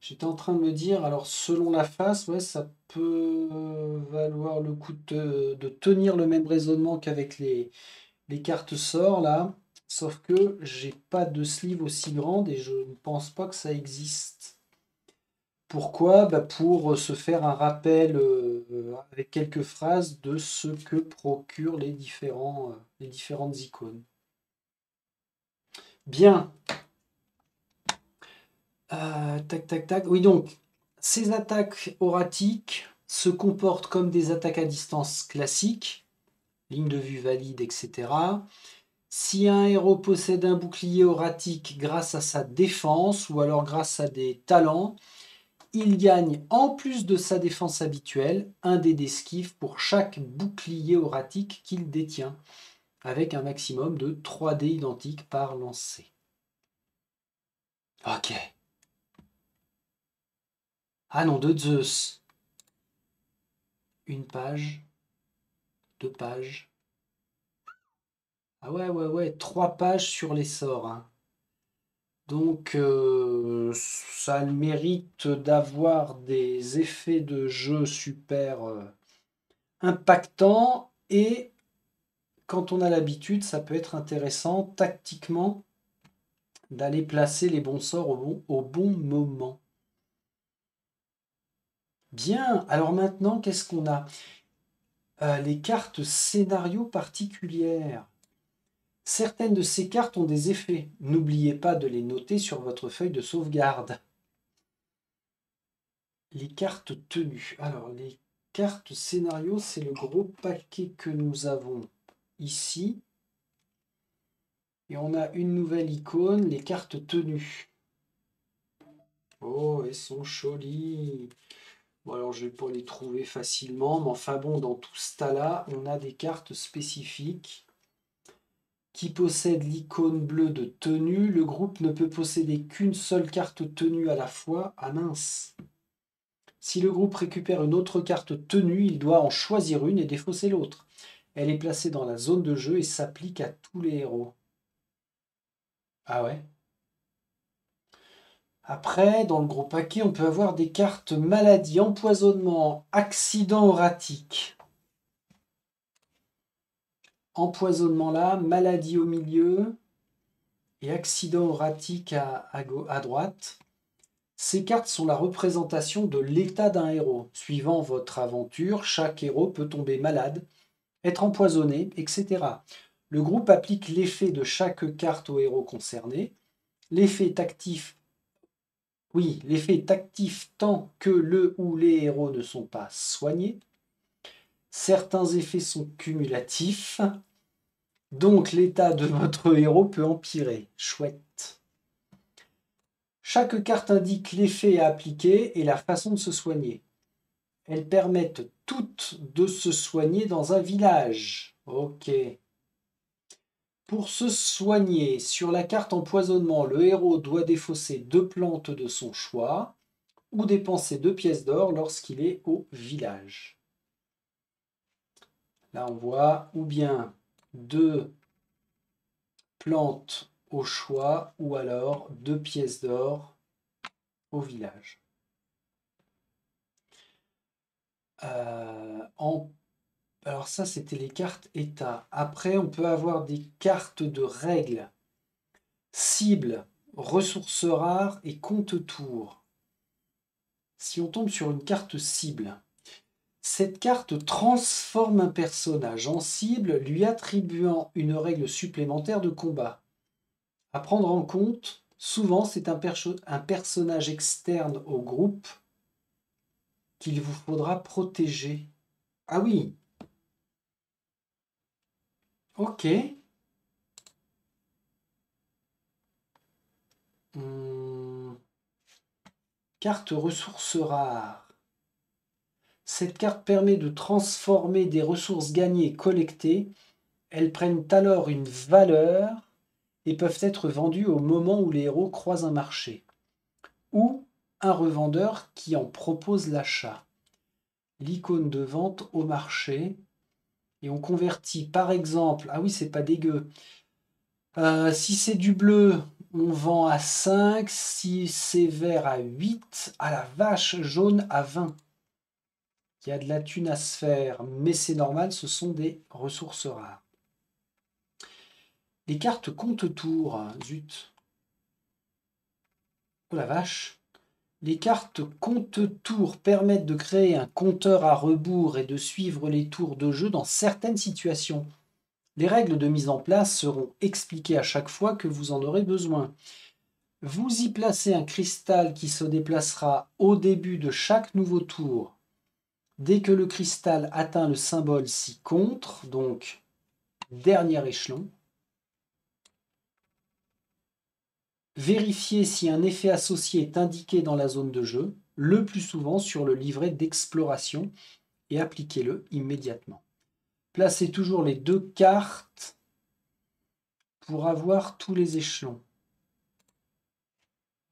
J'étais en train de me dire, alors selon la face, ouais, ça peut valoir le coup de tenir le même raisonnement qu'avec les cartes sorts là. Sauf que j'ai pas de sleeve aussi grande et je ne pense pas que ça existe. Pourquoi? Bah pour se faire un rappel avec quelques phrases de ce que procurent les différentes icônes. Bien. Tac, tac, tac. Oui, donc, ces attaques auratiques se comportent comme des attaques à distance classiques, ligne de vue valide, etc. Si un héros possède un bouclier auratique grâce à sa défense ou alors grâce à des talents, il gagne en plus de sa défense habituelle un dé d'esquive pour chaque bouclier auratique qu'il détient, avec un maximum de 3 dés identiques par lancé. Ok. Ah non, de Zeus. Une page, 2 pages. Ah ouais, 3 pages sur les sorts, hein. Donc ça a le mérite d'avoir des effets de jeu super impactants et quand on a l'habitude, ça peut être intéressant tactiquement d'aller placer les bons sorts au bon moment. Bien, alors maintenant, qu'est-ce qu'on a? Les cartes scénario particulières. Certaines de ces cartes ont des effets. N'oubliez pas de les noter sur votre feuille de sauvegarde. Les cartes tenues. Alors, les cartes scénario, c'est le gros paquet que nous avons ici. Et on a une nouvelle icône, les cartes tenues. Oh, elles sont jolies. Bon, alors je vais pas les trouver facilement, mais enfin bon, dans tout ce tas-là, on a des cartes spécifiques qui possèdent l'icône bleue de tenue. Le groupe ne peut posséder qu'une seule carte tenue à la fois. Ah mince! Si le groupe récupère une autre carte tenue, il doit en choisir une et défausser l'autre. Elle est placée dans la zone de jeu et s'applique à tous les héros. Ah ouais? Après, dans le gros paquet, on peut avoir des cartes maladie, empoisonnement, accident auratique. Empoisonnement là, maladie au milieu et accident auratique à droite. Ces cartes sont la représentation de l'état d'un héros. Suivant votre aventure, chaque héros peut tomber malade, être empoisonné, etc. Le groupe applique l'effet de chaque carte au héros concerné. L'effet est actif. Oui, l'effet est actif tant que le ou les héros ne sont pas soignés. Certains effets sont cumulatifs, donc l'état de votre héros peut empirer. Chouette. Chaque carte indique l'effet à appliquer et la façon de se soigner. Elles permettent toutes de se soigner dans un village. Ok. Pour se soigner, sur la carte empoisonnement, le héros doit défausser 2 plantes de son choix ou dépenser 2 pièces d'or lorsqu'il est au village. Là, on voit ou bien 2 plantes au choix ou alors 2 pièces d'or au village. Alors ça, c'était les cartes état. Après, on peut avoir des cartes de règles, cibles, ressources rares et compte tour. Si on tombe sur une carte cible, cette carte transforme un personnage en cible, lui attribuant une règle supplémentaire de combat. À prendre en compte, souvent c'est un personnage externe au groupe qu'il vous faudra protéger. Ah oui, ok. Hum, Carte ressources rares. Cette carte permet de transformer des ressources gagnées et collectées. Elles prennent alors une valeur et peuvent être vendues au moment où les héros croisent un marché ou un revendeur qui en propose l'achat. L'icône de vente au marché et on convertit par exemple, ah oui c'est pas dégueu, si c'est du bleu on vend à 5, si c'est vert à 8, à la vache, jaune à 20. Il y a de la thune à se faire, mais c'est normal, ce sont des ressources rares. Les cartes compte-tour, zut. Oh la vache. Les cartes compte-tour permettent de créer un compteur à rebours et de suivre les tours de jeu dans certaines situations. Les règles de mise en place seront expliquées à chaque fois que vous en aurez besoin. Vous y placez un cristal qui se déplacera au début de chaque nouveau tour. Dès que le cristal atteint le symbole ci-contre, donc dernier échelon, vérifiez si un effet associé est indiqué dans la zone de jeu, le plus souvent sur le livret d'exploration, et appliquez-le immédiatement. Placez toujours les 2 cartes pour avoir tous les échelons.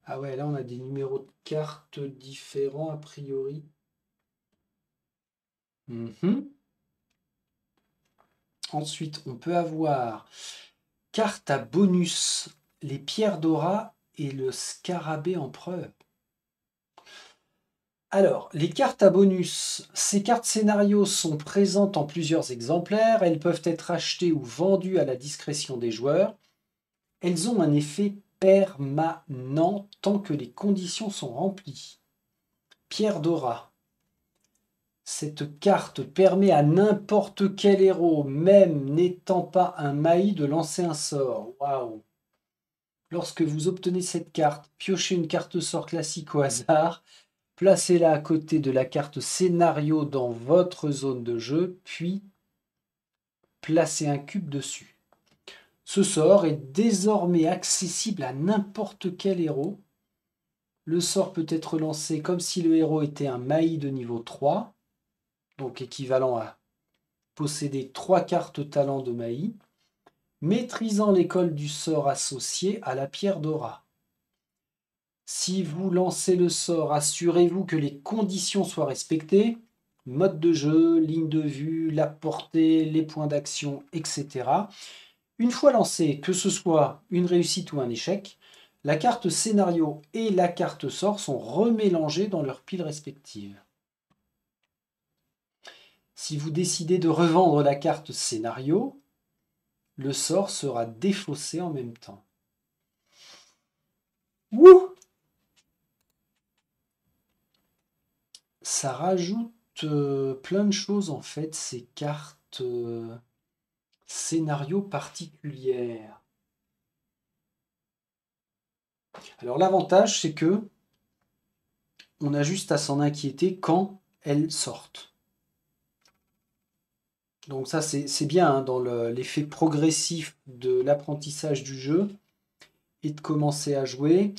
Ah ouais, là on a des numéros de cartes différents a priori. Ensuite, on peut avoir carte à bonus, les pierres d'aura et le scarabée empereur. Alors, les cartes à bonus, ces cartes scénarios sont présentes en plusieurs exemplaires, elles peuvent être achetées ou vendues à la discrétion des joueurs. Elles ont un effet permanent tant que les conditions sont remplies. Pierre d'aura. Cette carte permet à n'importe quel héros, même n'étant pas un Maï, de lancer un sort. Waouh! Lorsque vous obtenez cette carte, piochez une carte sort classique au hasard, placez-la à côté de la carte scénario dans votre zone de jeu, puis placez un cube dessus. Ce sort est désormais accessible à n'importe quel héros. Le sort peut être lancé comme si le héros était un Maï de niveau 3, donc équivalent à posséder 3 cartes talent de Maï, maîtrisant l'école du sort associé à la pierre d'aura. Si vous lancez le sort, assurez-vous que les conditions soient respectées, mode de jeu, ligne de vue, la portée, les points d'action, etc. Une fois lancé, que ce soit une réussite ou un échec, la carte scénario et la carte sort sont remélangées dans leurs piles respectives. Si vous décidez de revendre la carte scénario, le sort sera défaussé en même temps. Wouh! Ça rajoute plein de choses en fait, ces cartes scénario particulières. Alors l'avantage c'est que on a juste à s'en inquiéter quand elles sortent. Donc ça c'est bien hein, dans l'effet progressif de l'apprentissage du jeu et de commencer à jouer.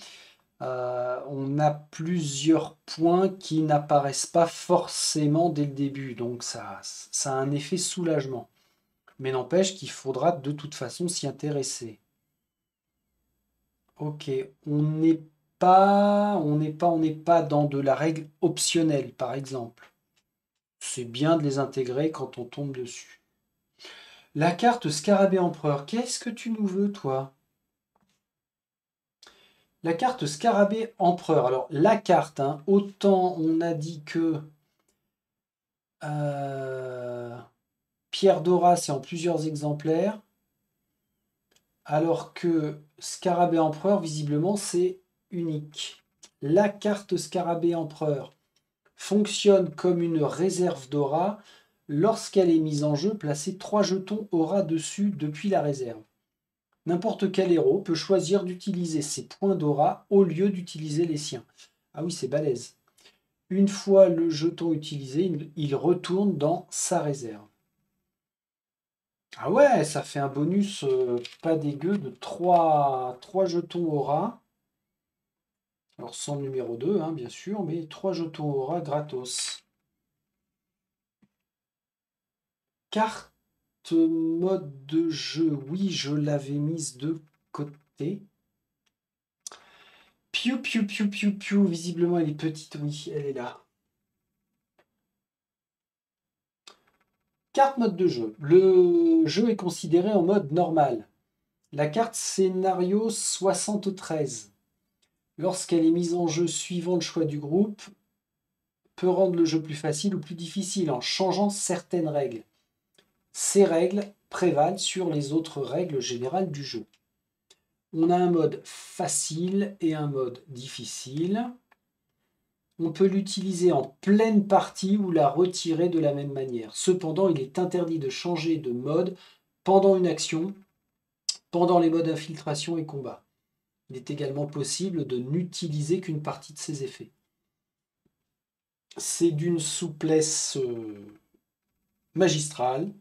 on a plusieurs points qui n'apparaissent pas forcément dès le début. Donc ça a un effet soulagement. Mais n'empêche qu'il faudra de toute façon s'y intéresser. Ok, on n'est pas dans de la règle optionnelle, par exemple. C'est bien de les intégrer quand on tombe dessus. La carte Scarabée Empereur, qu'est-ce que tu nous veux, toi? La carte Scarabée Empereur. Alors, la carte, hein, autant on a dit que Pierre Dora, c'est en plusieurs exemplaires, alors que Scarabée Empereur, visiblement, c'est unique. La carte Scarabée Empereur fonctionne comme une réserve d'aura. Lorsqu'elle est mise en jeu, placez 3 jetons aura dessus depuis la réserve. N'importe quel héros peut choisir d'utiliser ses points d'aura au lieu d'utiliser les siens. Ah oui, c'est balèze. Une fois le jeton utilisé, il retourne dans sa réserve. Ah ouais, ça fait un bonus pas dégueu de 3 jetons aura. Alors sans numéro 2, hein, bien sûr, mais 3 jetons aura gratos. Carte mode de jeu, oui, je l'avais mise de côté. Piu, piu, piu, piu, piu, visiblement elle est petite, oui, elle est là. Carte mode de jeu. Le jeu est considéré en mode normal. La carte scénario 73, lorsqu'elle est mise en jeu suivant le choix du groupe, peut rendre le jeu plus facile ou plus difficile en changeant certaines règles. Ces règles prévalent sur les autres règles générales du jeu. On a un mode facile et un mode difficile. On peut l'utiliser en pleine partie ou la retirer de la même manière. Cependant, il est interdit de changer de mode pendant une action, pendant les modes infiltration et combat. Il est également possible de n'utiliser qu'une partie de ses effets. C'est d'une souplesse magistrale,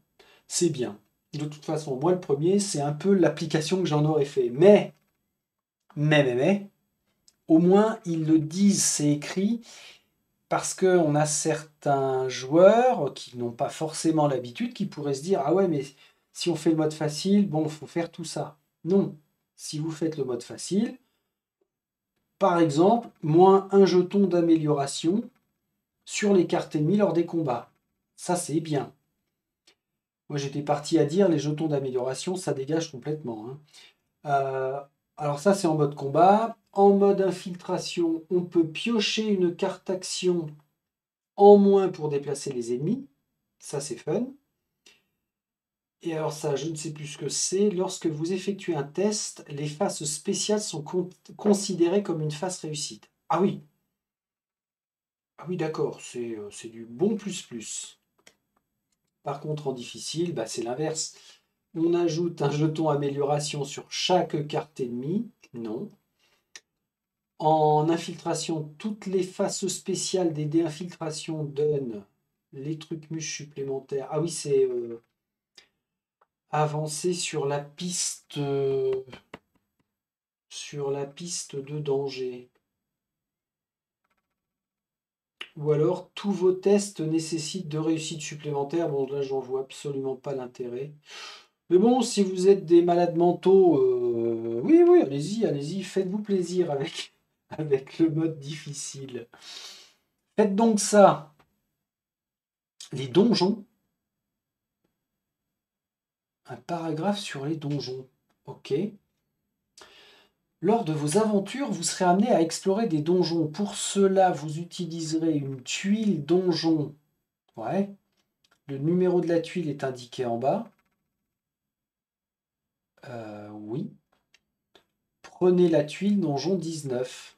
c'est bien. De toute façon, moi le premier, c'est un peu l'application que j'en aurais fait. Mais, au moins ils le disent, c'est écrit, parce qu'on a certains joueurs qui n'ont pas forcément l'habitude, qui pourraient se dire, ah ouais, mais si on fait le mode facile, bon, il faut faire tout ça. Non, si vous faites le mode facile, par exemple, moins un jeton d'amélioration sur les cartes ennemies lors des combats. Ça, c'est bien. Moi, j'étais parti à dire les jetons d'amélioration, ça dégage complètement, hein. Alors ça, c'est en mode combat. En mode infiltration, on peut piocher une carte action en moins pour déplacer les ennemis. Ça, c'est fun. Et alors ça, je ne sais plus ce que c'est. Lorsque vous effectuez un test, les faces spéciales sont considérées comme une face réussite. Ah oui. Ah oui, d'accord. C'est du bon plus plus. Par contre, en difficile, bah, c'est l'inverse. On ajoute un jeton amélioration sur chaque carte ennemie. Non. En infiltration, toutes les faces spéciales des dés infiltration donnent les trucs muches supplémentaires. Ah oui, c'est avancer sur la piste de danger. Ou alors, tous vos tests nécessitent 2 réussites supplémentaires. Bon, là, j'en vois absolument pas l'intérêt. Mais bon, si vous êtes des malades mentaux, oui, oui, allez-y, allez-y, faites-vous plaisir avec le mode difficile. Faites donc ça. Les donjons. Un paragraphe sur les donjons. Ok. Lors de vos aventures, vous serez amené à explorer des donjons. Pour cela, vous utiliserez une tuile donjon. Ouais. Le numéro de la tuile est indiqué en bas. Oui. Prenez la tuile donjon 19.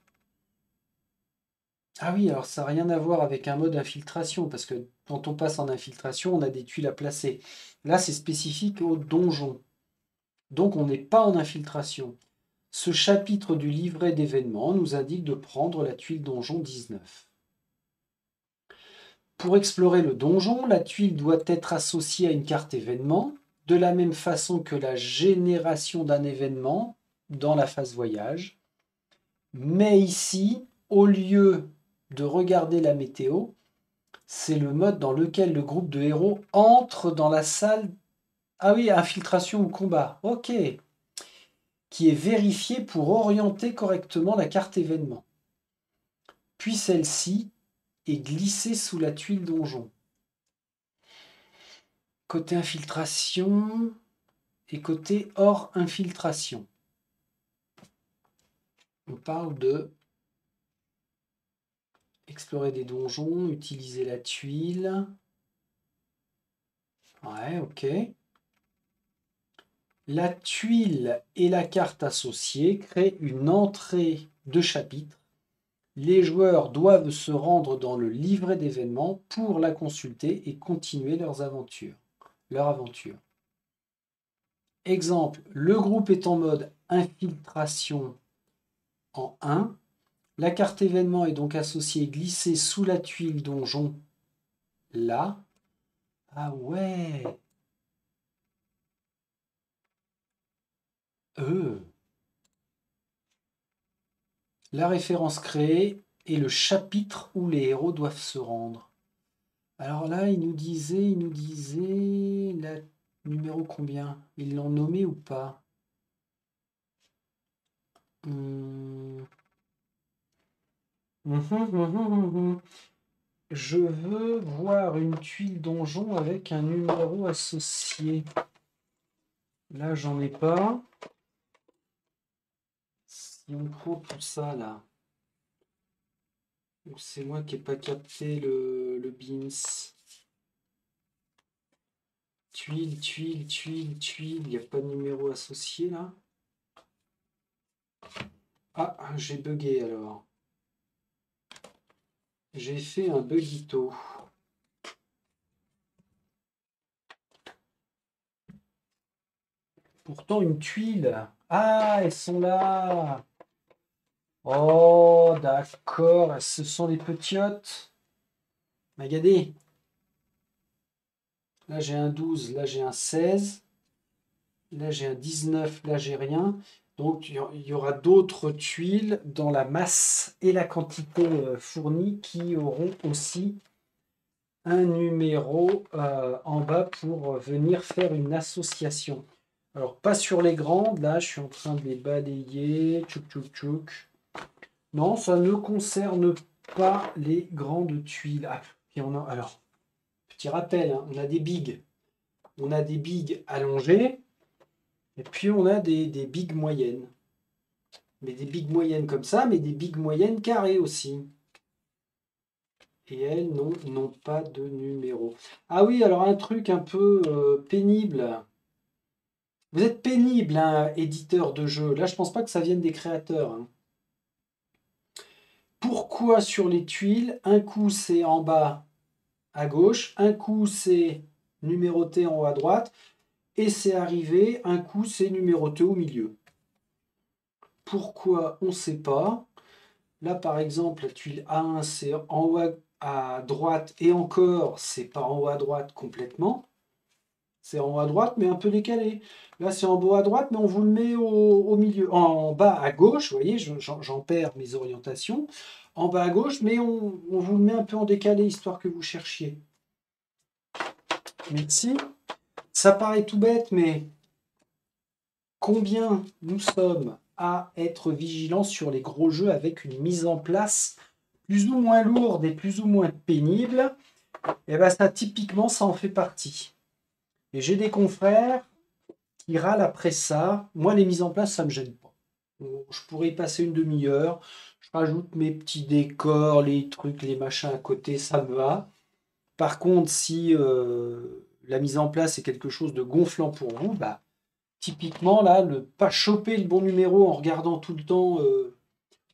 Ah oui, alors ça n'a rien à voir avec un mode infiltration, parce que quand on passe en infiltration, on a des tuiles à placer. Là, c'est spécifique au donjon. Donc, on n'est pas en infiltration. Ce chapitre du livret d'événements nous indique de prendre la tuile donjon 19. Pour explorer le donjon, la tuile doit être associée à une carte événement, de la même façon que la génération d'un événement dans la phase voyage. Mais ici, au lieu de regarder la météo, c'est le mode dans lequel le groupe de héros entre dans la salle. Ah oui, infiltration ou combat. Ok. Qui est vérifié pour orienter correctement la carte événement. Puis celle-ci est glissée sous la tuile donjon. Côté infiltration et côté hors infiltration. On parle de explorer des donjons, utiliser la tuile. Ouais, ok. La tuile et la carte associée créent une entrée de chapitre. Les joueurs doivent se rendre dans le livret d'événements pour la consulter et continuer leur aventure. Exemple, le groupe est en mode infiltration en 1. La carte événement est donc associée glissée sous la tuile donjon là. Ah ouais. La référence créée est le chapitre où les héros doivent se rendre. Alors là, il nous disait, la numéro combien? Ils l'ont nommé ou pas? Hum. Je veux voir une tuile donjon avec un numéro associé. Là, j'en ai pas. Si on prend tout ça là, c'est moi qui n'ai pas capté le beans. Tuile, tuile, tuile, tuile. Il n'y a pas de numéro associé là. Ah, j'ai bugué alors. J'ai fait un bugito. Pourtant, une tuile. Ah, elles sont là. Oh, d'accord. Ce sont les petiotes. Regardez. Là, j'ai un 12. Là, j'ai un 16. Là, j'ai un 19. Là, j'ai rien. Donc, il y aura d'autres tuiles dans la masse et la quantité fournie qui auront aussi un numéro en bas pour venir faire une association. Alors, pas sur les grandes, là, je suis en train de les balayer. Tchouk, tchouk, tchouk. Non, ça ne concerne pas les grandes tuiles. Ah, et on a, alors, petit rappel, hein, on a des bigs. On a des bigs allongées, et puis on a des bigs moyennes. Mais des bigs moyennes comme ça, mais des bigs moyennes carrées aussi. Et elles n'ont pas de numéro. Ah oui, alors un truc un peu pénible. Vous êtes pénible, hein, éditeur de jeux. Là, je pense pas que ça vienne des créateurs. Hein. Pourquoi sur les tuiles, un coup c'est en bas à gauche, un coup c'est numéroté en haut à droite, et c'est arrivé, un coup c'est numéroté au milieu. Pourquoi on ne sait pas. Là par exemple, la tuile A1 c'est en haut à droite, et encore c'est pas en haut à droite complètement. C'est en haut à droite, mais un peu décalé. Là, c'est en bas à droite, mais on vous le met au milieu. En bas à gauche, vous voyez, j'en perds mes orientations. En bas à gauche, mais on vous le met un peu en décalé, histoire que vous cherchiez. Merci. Ça paraît tout bête, mais combien nous sommes à être vigilants sur les gros jeux avec une mise en place plus ou moins lourde et plus ou moins pénible? Et bien ça, typiquement, ça en fait partie. Et j'ai des confrères qui râlent après ça. Moi, les mises en place, ça ne me gêne pas. Je pourrais y passer une demi-heure. Je rajoute mes petits décors, les trucs, les machins à côté, ça me va. Par contre, si la mise en place est quelque chose de gonflant pour vous, bah, typiquement, là, ne pas choper le bon numéro en regardant tout le temps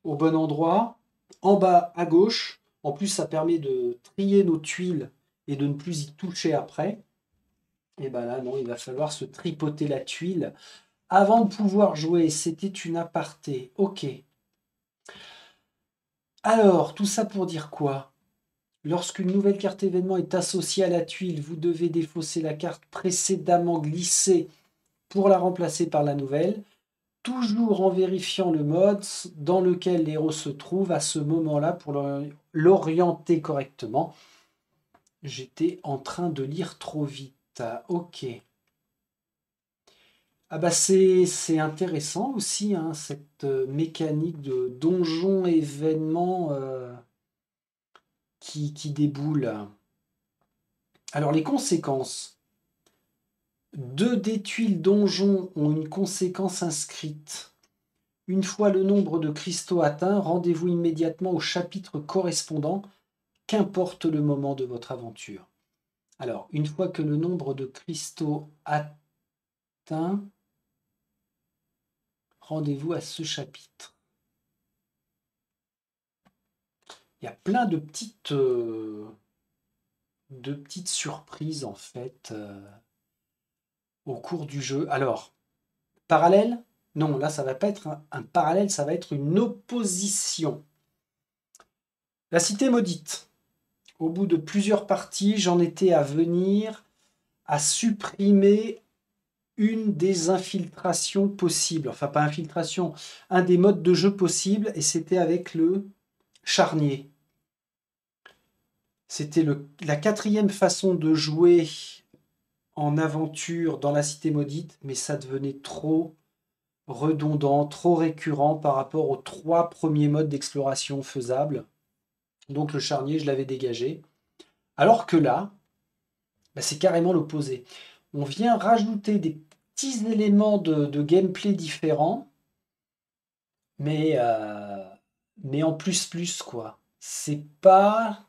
au bon endroit, en bas à gauche. En plus, ça permet de trier nos tuiles et de ne plus y toucher après. Et ben là, non, il va falloir se tripoter la tuile avant de pouvoir jouer. C'était une aparté. Ok. Alors, tout ça pour dire quoi? Lorsqu'une nouvelle carte événement est associée à la tuile, vous devez défausser la carte précédemment glissée pour la remplacer par la nouvelle. toujours en vérifiant le mode dans lequel l'héros se trouve à ce moment-là pour l'orienter correctement. J'étais en train de lire trop vite. Ok. Ah bah c'est intéressant aussi, hein, cette mécanique de donjon événement qui déboule. Alors les conséquences. 2 des tuiles donjon ont une conséquence inscrite. Une fois le nombre de cristaux atteint, rendez-vous immédiatement au chapitre correspondant, qu'importe le moment de votre aventure. Alors, une fois que le nombre de cristaux atteint, rendez-vous à ce chapitre. Il y a plein de petites surprises en fait au cours du jeu. Alors, parallèle? Non, là ça va pas être un parallèle, ça va être une opposition. La cité maudite. Au bout de plusieurs parties, j'en étais à venir à supprimer une des infiltrations possibles. Enfin, pas infiltration, un des modes de jeu possibles, et c'était avec le charnier. C'était la 4e façon de jouer en aventure dans la cité maudite, mais ça devenait trop redondant, trop récurrent par rapport aux 3 premiers modes d'exploration faisables. Donc le charnier, je l'avais dégagé. Alors que là, bah, c'est carrément l'opposé. On vient rajouter des petits éléments de gameplay différents, mais en plus, quoi. C'est pas...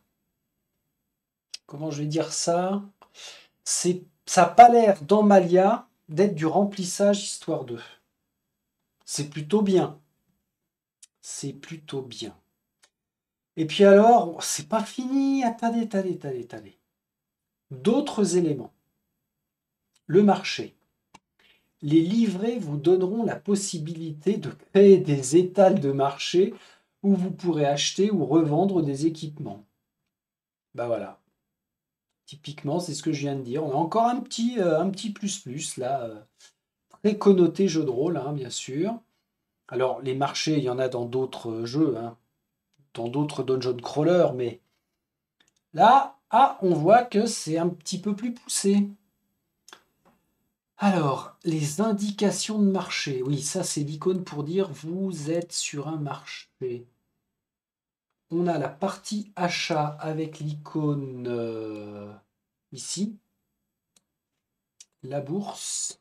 Comment je vais dire ça? Ça n'a pas l'air dans Malia d'être du remplissage Histoire 2. C'est plutôt bien. C'est plutôt bien. Et puis alors, c'est pas fini. Attendez. D'autres éléments. Le marché. Les livrets vous donneront la possibilité de créer des étals de marché où vous pourrez acheter ou revendre des équipements. Bah voilà. Typiquement, c'est ce que je viens de dire. On a encore un petit plus là, très connoté jeu de rôle, hein, bien sûr. Alors, les marchés, il y en a dans d'autres jeux, hein, dans d'autres dungeon crawlers, mais là, on voit que c'est un petit peu plus poussé. Alors, les indications de marché. Oui, ça, c'est l'icône pour dire vous êtes sur un marché. On a la partie achat avec l'icône ici. La bourse.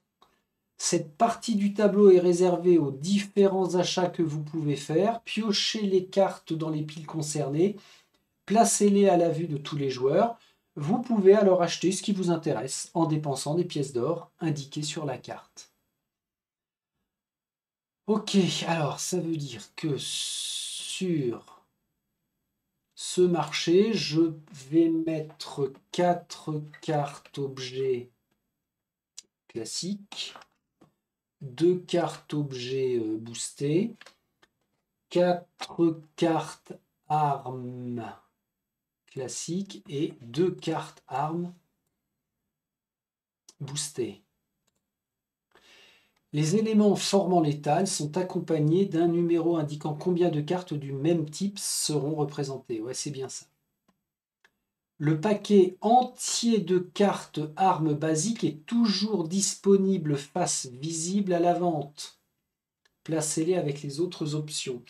Cette partie du tableau est réservée aux différents achats que vous pouvez faire. Piochez les cartes dans les piles concernées. Placez-les à la vue de tous les joueurs. Vous pouvez alors acheter ce qui vous intéresse en dépensant des pièces d'or indiquées sur la carte. Ok, alors ça veut dire que sur ce marché, je vais mettre 4 cartes objets classiques, 2 cartes objets boostés, 4 cartes armes classiques et 2 cartes armes boostées. Les éléments formant l'étal sont accompagnés d'un numéro indiquant combien de cartes du même type seront représentées. Ouais, c'est bien ça. Le paquet entier de cartes armes basiques est toujours disponible face visible à la vente. Placez-les avec les autres options.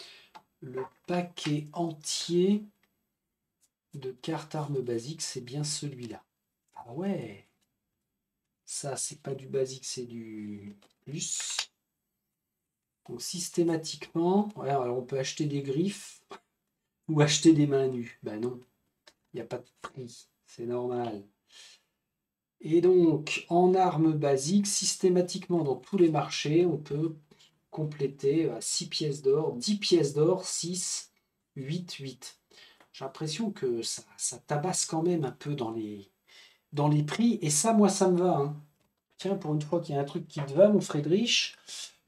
Le paquet entier de cartes armes basiques, c'est bien celui-là. Ah ouais. Ça, c'est pas du basique, c'est du plus. Donc systématiquement, ouais, alors on peut acheter des griffes ou acheter des mains nues. Ben non, il n'y a pas de prix, c'est normal. Et donc, en armes basiques, systématiquement dans tous les marchés, on peut compléter 6 pièces d'or, 10 pièces d'or, 6, 8, 8. J'ai l'impression que ça tabasse quand même un peu dans les prix. Et ça, moi, ça me va. Hein. Tiens, pour une fois qu'il y a un truc qui te va, mon Friedrich.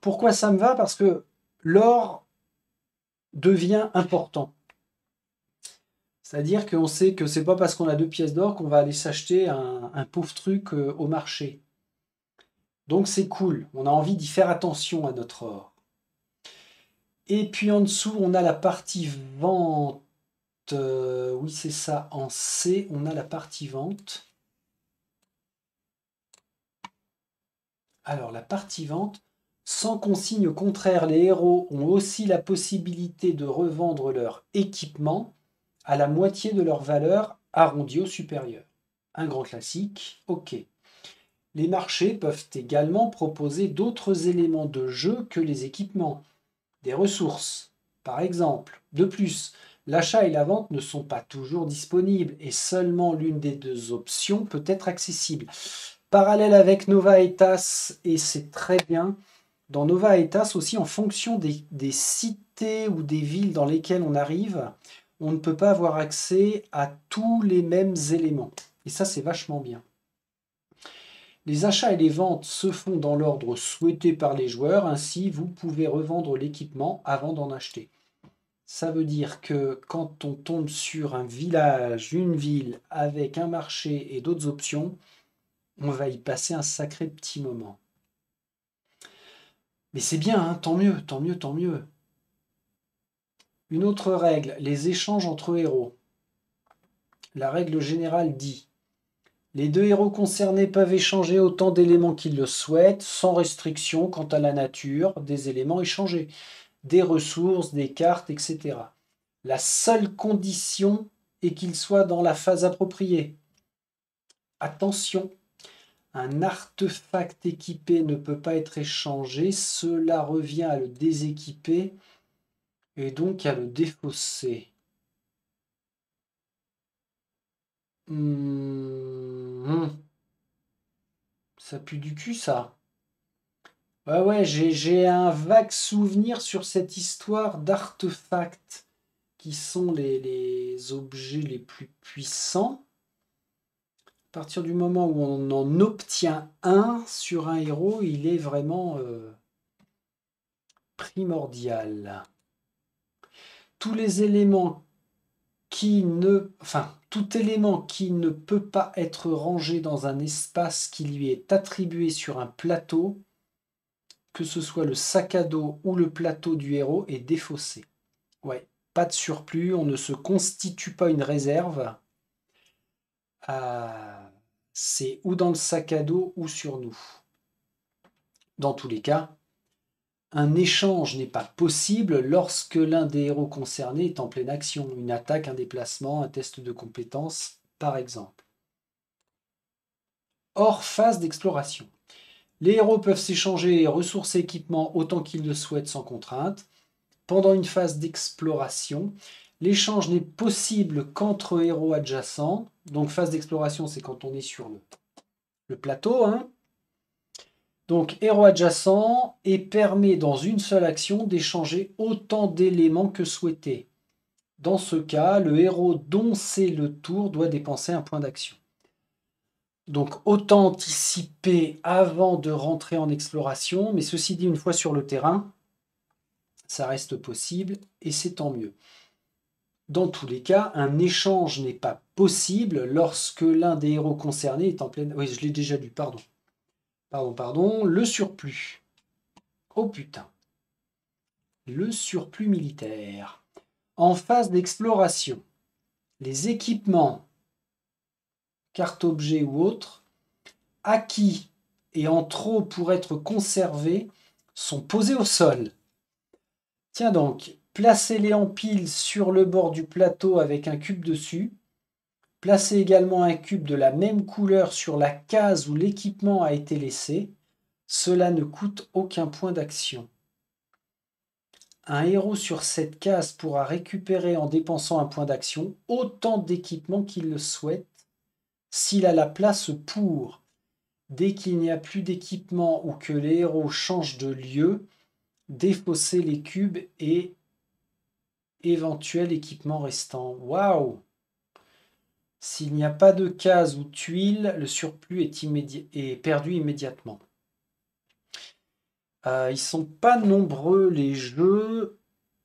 Pourquoi ça me va? Parce que l'or devient important. C'est-à-dire qu'on sait que c'est pas parce qu'on a 2 pièces d'or qu'on va aller s'acheter un pauvre truc au marché. Donc c'est cool. On a envie d'y faire attention à notre or. Et puis en dessous, on a la partie vente. Oui, c'est ça. En C, on a la partie vente. Alors, la partie vente, sans consigne contraire, les héros ont aussi la possibilité de revendre leur équipement à la moitié de leur valeur arrondie au supérieur. Un grand classique, ok. Les marchés peuvent également proposer d'autres éléments de jeu que les équipements, des ressources, par exemple. De plus, l'achat et la vente ne sont pas toujours disponibles et seulement l'une des deux options peut être accessible. Parallèle avec Nova et TAS, et c'est très bien. Dans Nova et TAS aussi, en fonction des cités ou des villes dans lesquelles on arrive, on ne peut pas avoir accès à tous les mêmes éléments. Et ça, c'est vachement bien. Les achats et les ventes se font dans l'ordre souhaité par les joueurs, ainsi vous pouvez revendre l'équipement avant d'en acheter. Ça veut dire que quand on tombe sur un village, une ville avec un marché et d'autres options, on va y passer un sacré petit moment. Mais c'est bien, hein, tant mieux, tant mieux, tant mieux. Une autre règle, les échanges entre héros. La règle générale dit: les deux héros concernés peuvent échanger autant d'éléments qu'ils le souhaitent, sans restriction quant à la nature des éléments échangés, des ressources, des cartes, etc. La seule condition est qu'ils soient dans la phase appropriée. Attention, un artefact équipé ne peut pas être échangé, cela revient à le déséquiper et donc à le défausser. Ça pue du cul, ça. Ouais, ouais, j'ai un vague souvenir sur cette histoire d'artefacts qui sont les objets les plus puissants. À partir du moment où on en obtient un sur un héros, il est vraiment primordial. Tous les éléments tout élément qui ne peut pas être rangé dans un espace qui lui est attribué sur un plateau, que ce soit le sac à dos ou le plateau du héros, est défaussé. Ouais, pas de surplus, on ne se constitue pas une réserve. C'est ou dans le sac à dos ou sur nous. Dans tous les cas, un échange n'est pas possible lorsque l'un des héros concernés est en pleine action, une attaque, un déplacement, un test de compétence, par exemple. Hors phase d'exploration. Les héros peuvent s'échanger ressources et équipements autant qu'ils le souhaitent sans contrainte. Pendant une phase d'exploration, l'échange n'est possible qu'entre héros adjacents. Donc phase d'exploration, c'est quand on est sur le plateau, hein. Donc héros adjacent et permet dans une seule action d'échanger autant d'éléments que souhaité. Dans ce cas, le héros dont c'est le tour doit dépenser un point d'action. Donc autant anticiper avant de rentrer en exploration, mais ceci dit, une fois sur le terrain, ça reste possible et c'est tant mieux. Dans tous les cas, un échange n'est pas possible lorsque l'un des héros concernés est en pleine... Oui, je l'ai déjà lu, pardon. Pardon, le surplus. Oh putain. Le surplus militaire. En phase d'exploration, les équipements, cartes objets ou autres, acquis et en trop pour être conservés, sont posés au sol. Tiens donc, placez-les en pile sur le bord du plateau avec un cube dessus. Placez également un cube de la même couleur sur la case où l'équipement a été laissé. Cela ne coûte aucun point d'action. Un héros sur cette case pourra récupérer en dépensant un point d'action autant d'équipements qu'il le souhaite s'il a la place pour. Dès qu'il n'y a plus d'équipement ou que les héros changent de lieu, défausser les cubes et éventuel équipement restant. Waouh! S'il n'y a pas de case ou tuile, le surplus est perdu immédiatement. Ils sont pas nombreux les jeux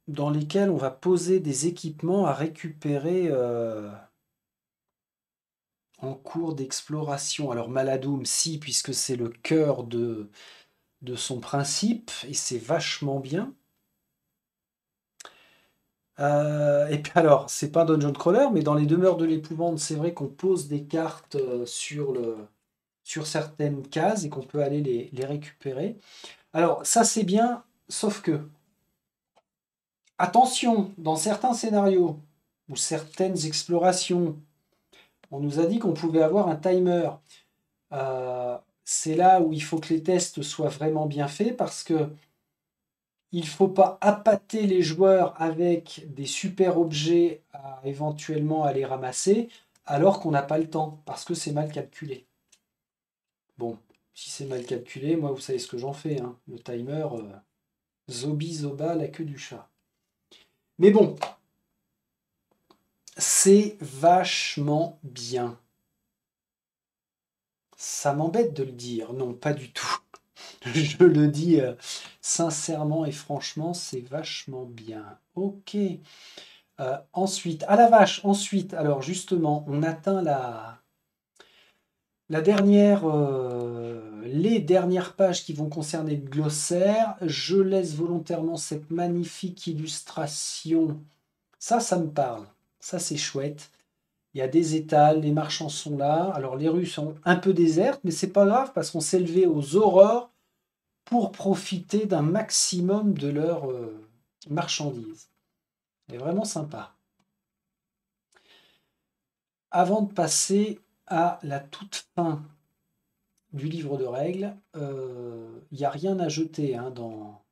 dans lesquels on va poser des équipements à récupérer en cours d'exploration. Alors Maladoum, si, puisque c'est le cœur de son principe, et c'est vachement bien. Et puis alors, c'est pas un dungeon crawler, mais dans les demeures de l'épouvante, c'est vrai qu'on pose des cartes sur certaines cases et qu'on peut aller les récupérer. Alors, ça c'est bien, sauf que, attention, dans certains scénarios ou certaines explorations, on nous a dit qu'on pouvait avoir un timer. C'est là où il faut que les tests soient vraiment bien faits parce que il ne faut pas appâter les joueurs avec des super objets à éventuellement aller ramasser alors qu'on n'a pas le temps parce que c'est mal calculé. Bon, si c'est mal calculé, moi vous savez ce que j'en fais, hein. Le timer, zobi zoba, la queue du chat. Mais bon, c'est vachement bien. Ça m'embête de le dire, non, pas du tout. Je le dis sincèrement et franchement, c'est vachement bien. Ok. Ensuite, à la vache, ensuite, alors justement, on atteint la dernière, les dernières pages qui vont concerner le glossaire. Je laisse volontairement cette magnifique illustration. Ça me parle. Ça, c'est chouette. Il y a des étals, les marchands sont là. Alors, les rues sont un peu désertes, mais c'est pas grave parce qu'on s'est levé aux aurores pour profiter d'un maximum de leurs marchandises. C'est vraiment sympa. Avant de passer à la toute fin du livre de règles, il n'y a rien à jeter hein, dans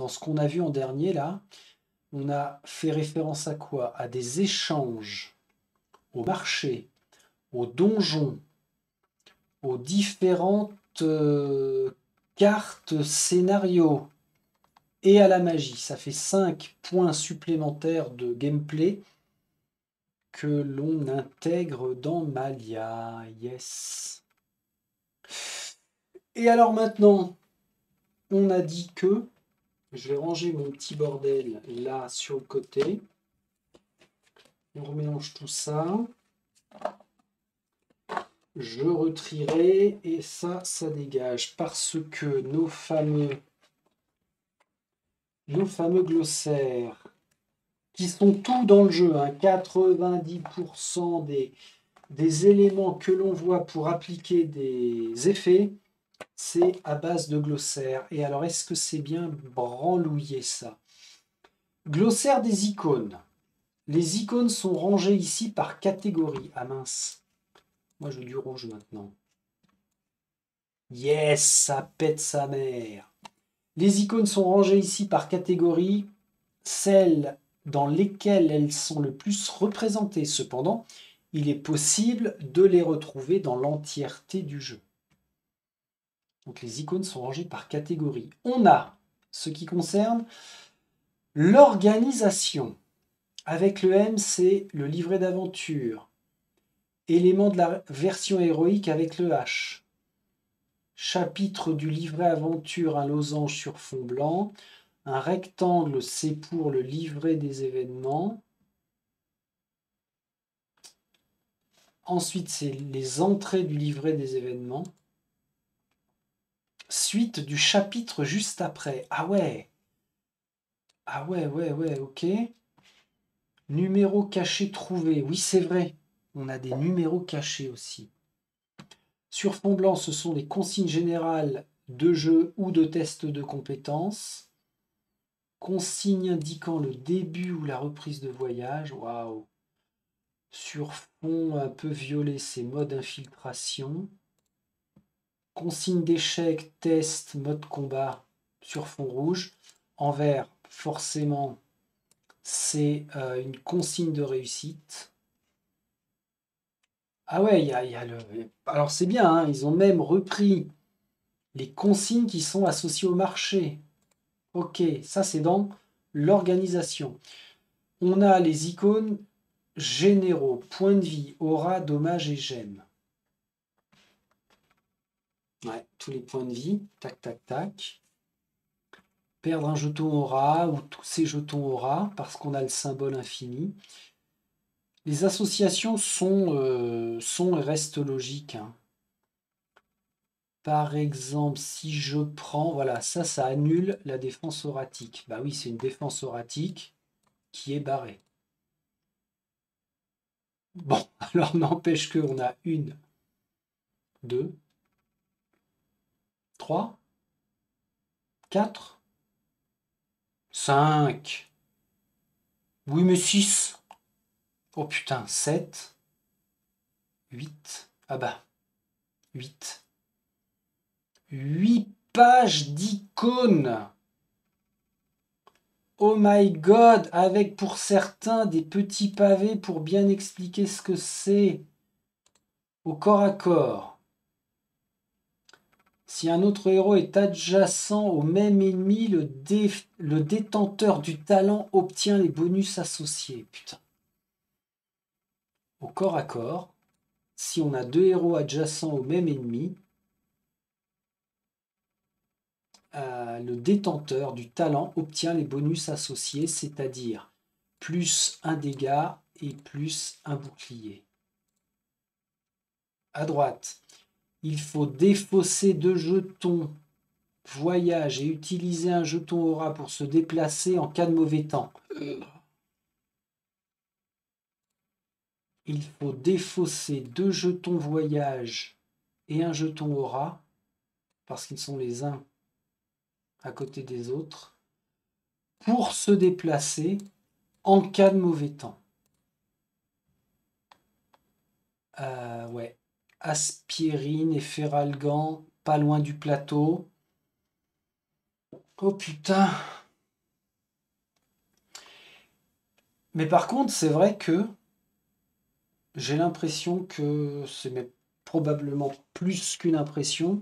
ce qu'on a vu en dernier là. On a fait référence à quoi? À des échanges, au marché, aux donjons, aux différentes cartes scénarios et à la magie. Ça fait 5 points supplémentaires de gameplay que l'on intègre dans Malia. Yes. Et alors maintenant, on a dit que je vais ranger mon petit bordel là sur le côté. On remélange tout ça. Je retrierai et ça dégage parce que nos fameux glossaires qui sont tous dans le jeu, hein, 90% des éléments que l'on voit pour appliquer des effets, c'est à base de glossaire. Et alors, est-ce que c'est bien branlouillé ça? Glossaire des icônes. Les icônes sont rangées ici par catégorie. Ah mince. Moi, je veux du rouge maintenant. Yes, ça pète sa mère. Les icônes sont rangées ici par catégorie. Celles dans lesquelles elles sont le plus représentées. Cependant, il est possible de les retrouver dans l'entièreté du jeu. Donc les icônes sont rangées par catégorie. On a ce qui concerne l'organisation. Avec le M, c'est le livret d'aventure. Élément de la version héroïque avec le H. Chapitre du livret aventure, un losange sur fond blanc. Un rectangle, c'est pour le livret des événements. Ensuite, c'est les entrées du livret des événements. Suite du chapitre juste après. Ah ouais. Ah ouais, ok. Numéro caché trouvé. Oui, c'est vrai. On a des numéros cachés aussi. Sur fond blanc, ce sont les consignes générales de jeu ou de test de compétences. Consignes indiquant le début ou la reprise de voyage. Waouh. Sur fond un peu violet, c'est mode infiltration. Consigne d'échec, test, mode combat sur fond rouge. En vert, forcément, c'est une consigne de réussite. Ah ouais, il y a le... Alors c'est bien, hein, ils ont même repris les consignes qui sont associées au marché. Ok, ça c'est dans l'organisation. On a les icônes généraux, points de vie, aura, dommage et j'aime. Ouais, tous les points de vie, tac, tac, tac. Perdre un jeton aura ou tous ces jetons aura parce qu'on a le symbole infini. Les associations sont et restent logiques, hein. Par exemple, si je prends, voilà, ça annule la défense auratique. Bah oui, c'est une défense auratique. qui est barré. Bon, alors n'empêche qu'on a 1, 2, 3, 4, 5. Oui, mais 6. Oh putain, 7, 8. Ah bah, 8. 8 pages d'icônes. Oh my god, avec pour certains des petits pavés pour bien expliquer ce que c'est au corps à corps. Si un autre héros est adjacent au même ennemi, le détenteur du talent obtient les bonus associés. Putain. Au corps à corps, si on a 2 héros adjacents au même ennemi, le détenteur du talent obtient les bonus associés, c'est-à-dire plus un dégât et plus un bouclier. À droite, il faut défausser 2 jetons voyage et utiliser un jeton aura pour se déplacer en cas de mauvais temps. Il faut défausser 2 jetons voyage et un jeton aura, parce qu'ils sont les uns à côté des autres, pour se déplacer en cas de mauvais temps. Ouais. Aspirine et Feralgan, pas loin du plateau. Oh putain. Mais par contre, c'est vrai que j'ai l'impression que c'est probablement plus qu'une impression.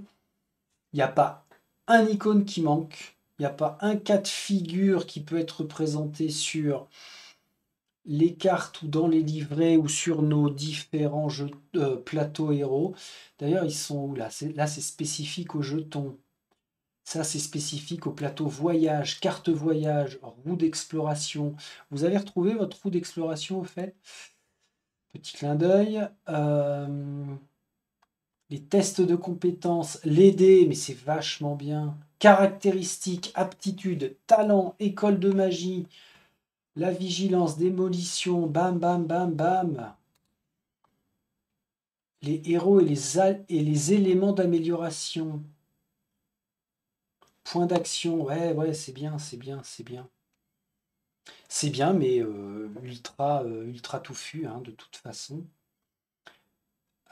Il n'y a pas un icône qui manque. Il n'y a pas un cas de figure qui peut être présenté sur les cartes ou dans les livrets ou sur nos différents plateaux héros. D'ailleurs, ils sont où là? Là, c'est spécifique aux jetons. Ça, c'est spécifique au plateau voyage, carte voyage, roue d'exploration. Vous avez retrouvé votre roue d'exploration au fait? Petit clin d'œil. Les tests de compétences, les dés, mais c'est vachement bien. Caractéristiques, aptitudes, talent, école de magie, la vigilance, démolition, bam, bam, bam, bam. Les héros et les éléments d'amélioration. Point d'action, ouais, c'est bien, c'est bien, c'est bien. C'est bien, mais ultra touffu, hein, de toute façon.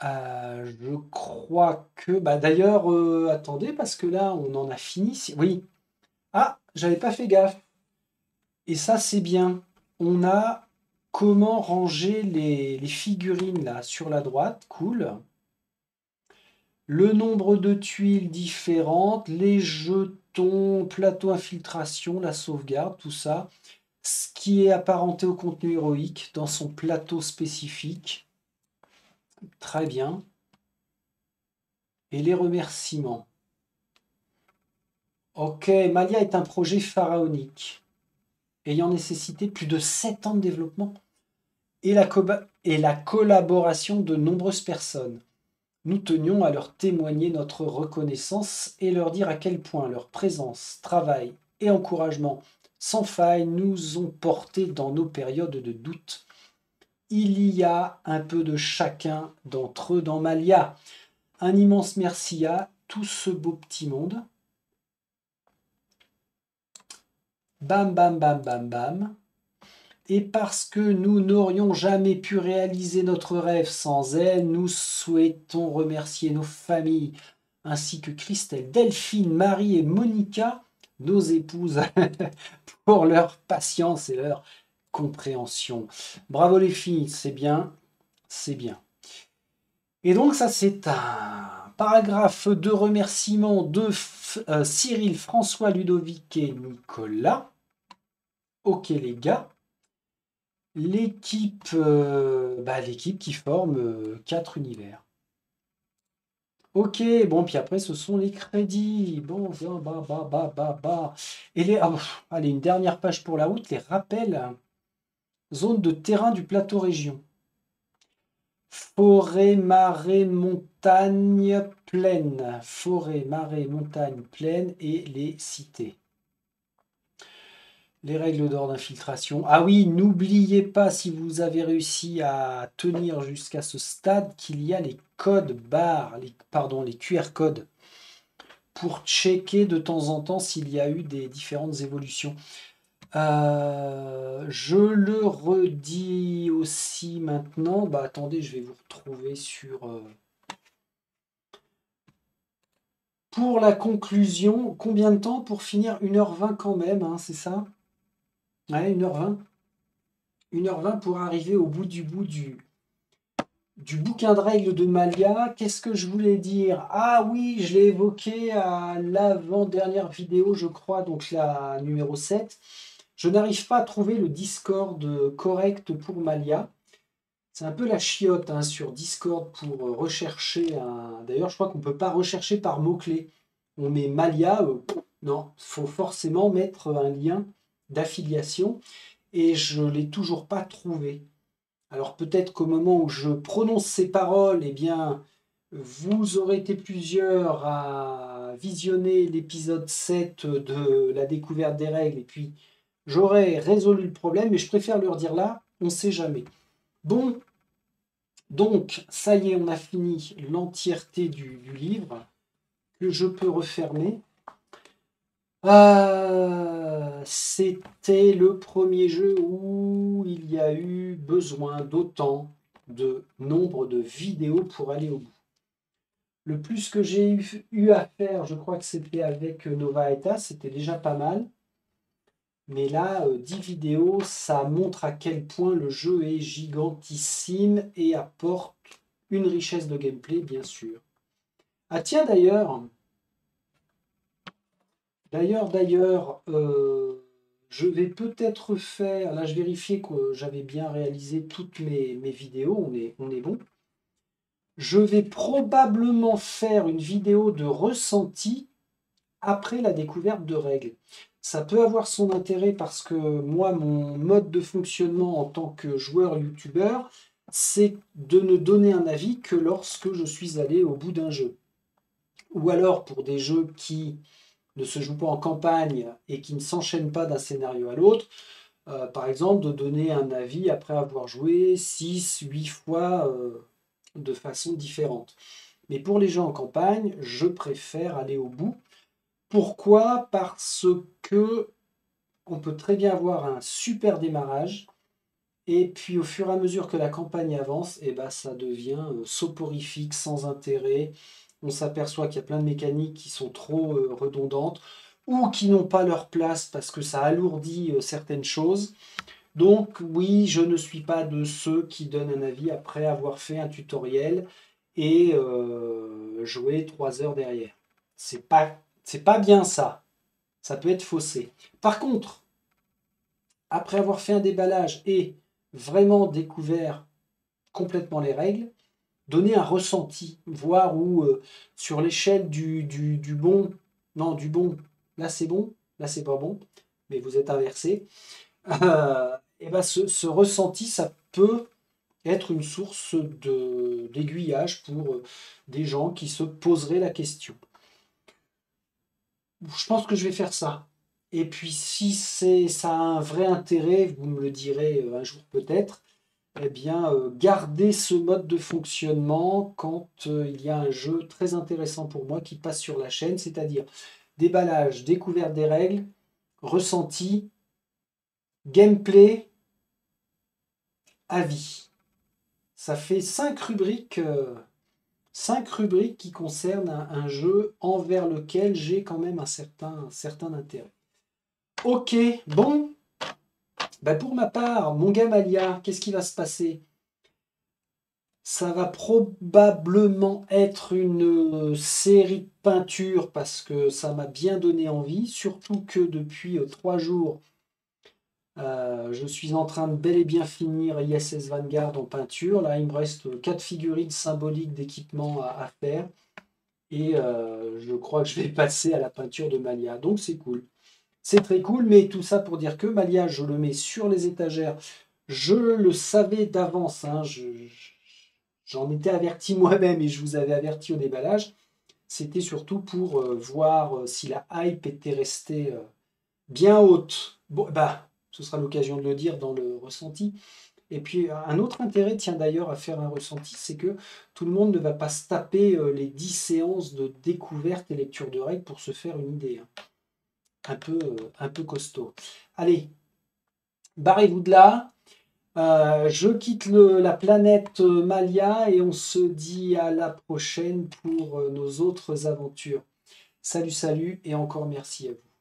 Je crois que... Bah, d'ailleurs, attendez, parce que là, on en a fini. Oui. Ah, j'avais pas fait gaffe. Et ça, c'est bien. On a comment ranger les figurines là sur la droite. Cool. Le nombre de tuiles différentes, les jetons, plateau infiltration, la sauvegarde, tout ça. Ce qui est apparenté au contenu héroïque dans son plateau spécifique. Très bien. Et les remerciements. Ok, Malia est un projet pharaonique, ayant nécessité plus de 7 ans de développement et la collaboration de nombreuses personnes. Nous tenions à leur témoigner notre reconnaissance et leur dire à quel point leur présence, travail et encouragement sans faille nous ont portés dans nos périodes de doute. Il y a un peu de chacun d'entre eux dans Malia. Un immense merci à tout ce beau petit monde. Bam, bam, bam, bam, bam. Et parce que nous n'aurions jamais pu réaliser notre rêve sans elle, nous souhaitons remercier nos familles, ainsi que Christelle, Delphine, Marie et Monica, nos épouses, pour leur patience et leur compréhension. Bravo les filles, c'est bien, c'est bien. Et donc ça, c'est un paragraphe de remerciement de Cyril, François, Ludovic et Nicolas. Ok les gars. L'équipe qui forme 4 univers. Ok, bon, puis après, ce sont les crédits. Bon, bah. Et allez, une dernière page pour la route, les rappels. Zone de terrain du plateau région. Forêt, marais, montagne, plaine. Forêt, marais, montagne, plaine et les cités. Les règles d'or d'infiltration. Ah oui, n'oubliez pas, si vous avez réussi à tenir jusqu'à ce stade, qu'il y a les codes barres, pardon, les QR codes, pour checker de temps en temps s'il y a eu des différentes évolutions. Je le redis aussi maintenant. Bah attendez, je vais vous retrouver sur... Pour la conclusion, combien de temps pour finir? 1h20 quand même, hein, c'est ça? Ouais, 1h20. 1h20 pour arriver au bout du bouquin de règles de Malia. Qu'est-ce que je voulais dire? Ah oui, je l'ai évoqué à l'avant-dernière vidéo, je crois, donc la numéro 7. Je n'arrive pas à trouver le Discord correct pour Malia. C'est un peu la chiotte hein, sur Discord pour rechercher un... D'ailleurs, je crois qu'on ne peut pas rechercher par mots-clés. On met Malia, non, il faut forcément mettre un lien d'affiliation et je ne l'ai toujours pas trouvé. Alors peut-être qu'au moment où je prononce ces paroles, eh bien, vous aurez été plusieurs à visionner l'épisode 7 de la découverte des règles et puis j'aurais résolu le problème, mais je préfère le redire là, on ne sait jamais. Bon, donc ça y est, on a fini l'entièreté du livre que je peux refermer. C'était le premier jeu où il y a eu besoin d'autant de nombre de vidéos pour aller au bout. Le plus que j'ai eu à faire, je crois que c'était avec Nova Eta, c'était déjà pas mal. Mais là, 10 vidéos, ça montre à quel point le jeu est gigantissime et apporte une richesse de gameplay, bien sûr. Ah tiens, d'ailleurs, je vais peut-être faire, là je vérifiais que j'avais bien réalisé toutes mes vidéos, on est bon. Je vais probablement faire une vidéo de ressenti après la découverte de règles. Ça peut avoir son intérêt parce que moi, mon mode de fonctionnement en tant que joueur youtubeur, c'est de ne donner un avis que lorsque je suis allé au bout d'un jeu. Ou alors pour des jeux qui ne se jouent pas en campagne et qui ne s'enchaînent pas d'un scénario à l'autre, par exemple de donner un avis après avoir joué 6-8 fois de façon différente. Mais pour les jeux en campagne, je préfère aller au bout. Pourquoi? Parce que on peut très bien avoir un super démarrage et puis au fur et à mesure que la campagne avance, et ben, ça devient soporifique, sans intérêt. On s'aperçoit qu'il y a plein de mécaniques qui sont trop redondantes ou qui n'ont pas leur place parce que ça alourdit certaines choses. Donc oui, je ne suis pas de ceux qui donnent un avis après avoir fait un tutoriel et joué 3 heures derrière. C'est pas bien ça. Ça peut être faussé. Par contre, après avoir fait un déballage et vraiment découvert complètement les règles, donner un ressenti, voir où sur l'échelle du bon, non du bon, là c'est bon, là c'est pas bon, mais vous êtes inversé, et ben ce ressenti, ça peut être une source d'aiguillage pour des gens qui se poseraient la question. Je pense que je vais faire ça. Et puis si ça a un vrai intérêt, vous me le direz un jour peut-être, eh bien garder ce mode de fonctionnement quand il y a un jeu très intéressant pour moi qui passe sur la chaîne, c'est-à-dire déballage, découverte des règles, ressenti, gameplay, avis. Ça fait 5 rubriques. 5 rubriques qui concernent un jeu envers lequel j'ai quand même un certain intérêt. Ok, bon, bah pour ma part, mon Gamalia, qu'est-ce qui va se passer? Ça va probablement être une série de peintures parce que ça m'a bien donné envie, surtout que depuis 3 jours, je suis en train de bel et bien finir ISS Vanguard en peinture. Là, il me reste 4 figurines symboliques d'équipement à faire. Et je crois que je vais passer à la peinture de Malia. Donc c'est cool. C'est très cool, mais tout ça pour dire que Malia, je le mets sur les étagères. Je le savais d'avance, hein, j'en étais averti moi-même et je vous avais averti au déballage. C'était surtout pour voir si la hype était restée bien haute. Bon, bah, ce sera l'occasion de le dire dans le ressenti. Et puis, un autre intérêt, tiens d'ailleurs, à faire un ressenti, c'est que tout le monde ne va pas se taper les 10 séances de découverte et lecture de règles pour se faire une idée, hein. Un peu costaud. Allez, barrez-vous de là. Je quitte la planète Malia et on se dit à la prochaine pour nos autres aventures. Salut, salut et encore merci à vous.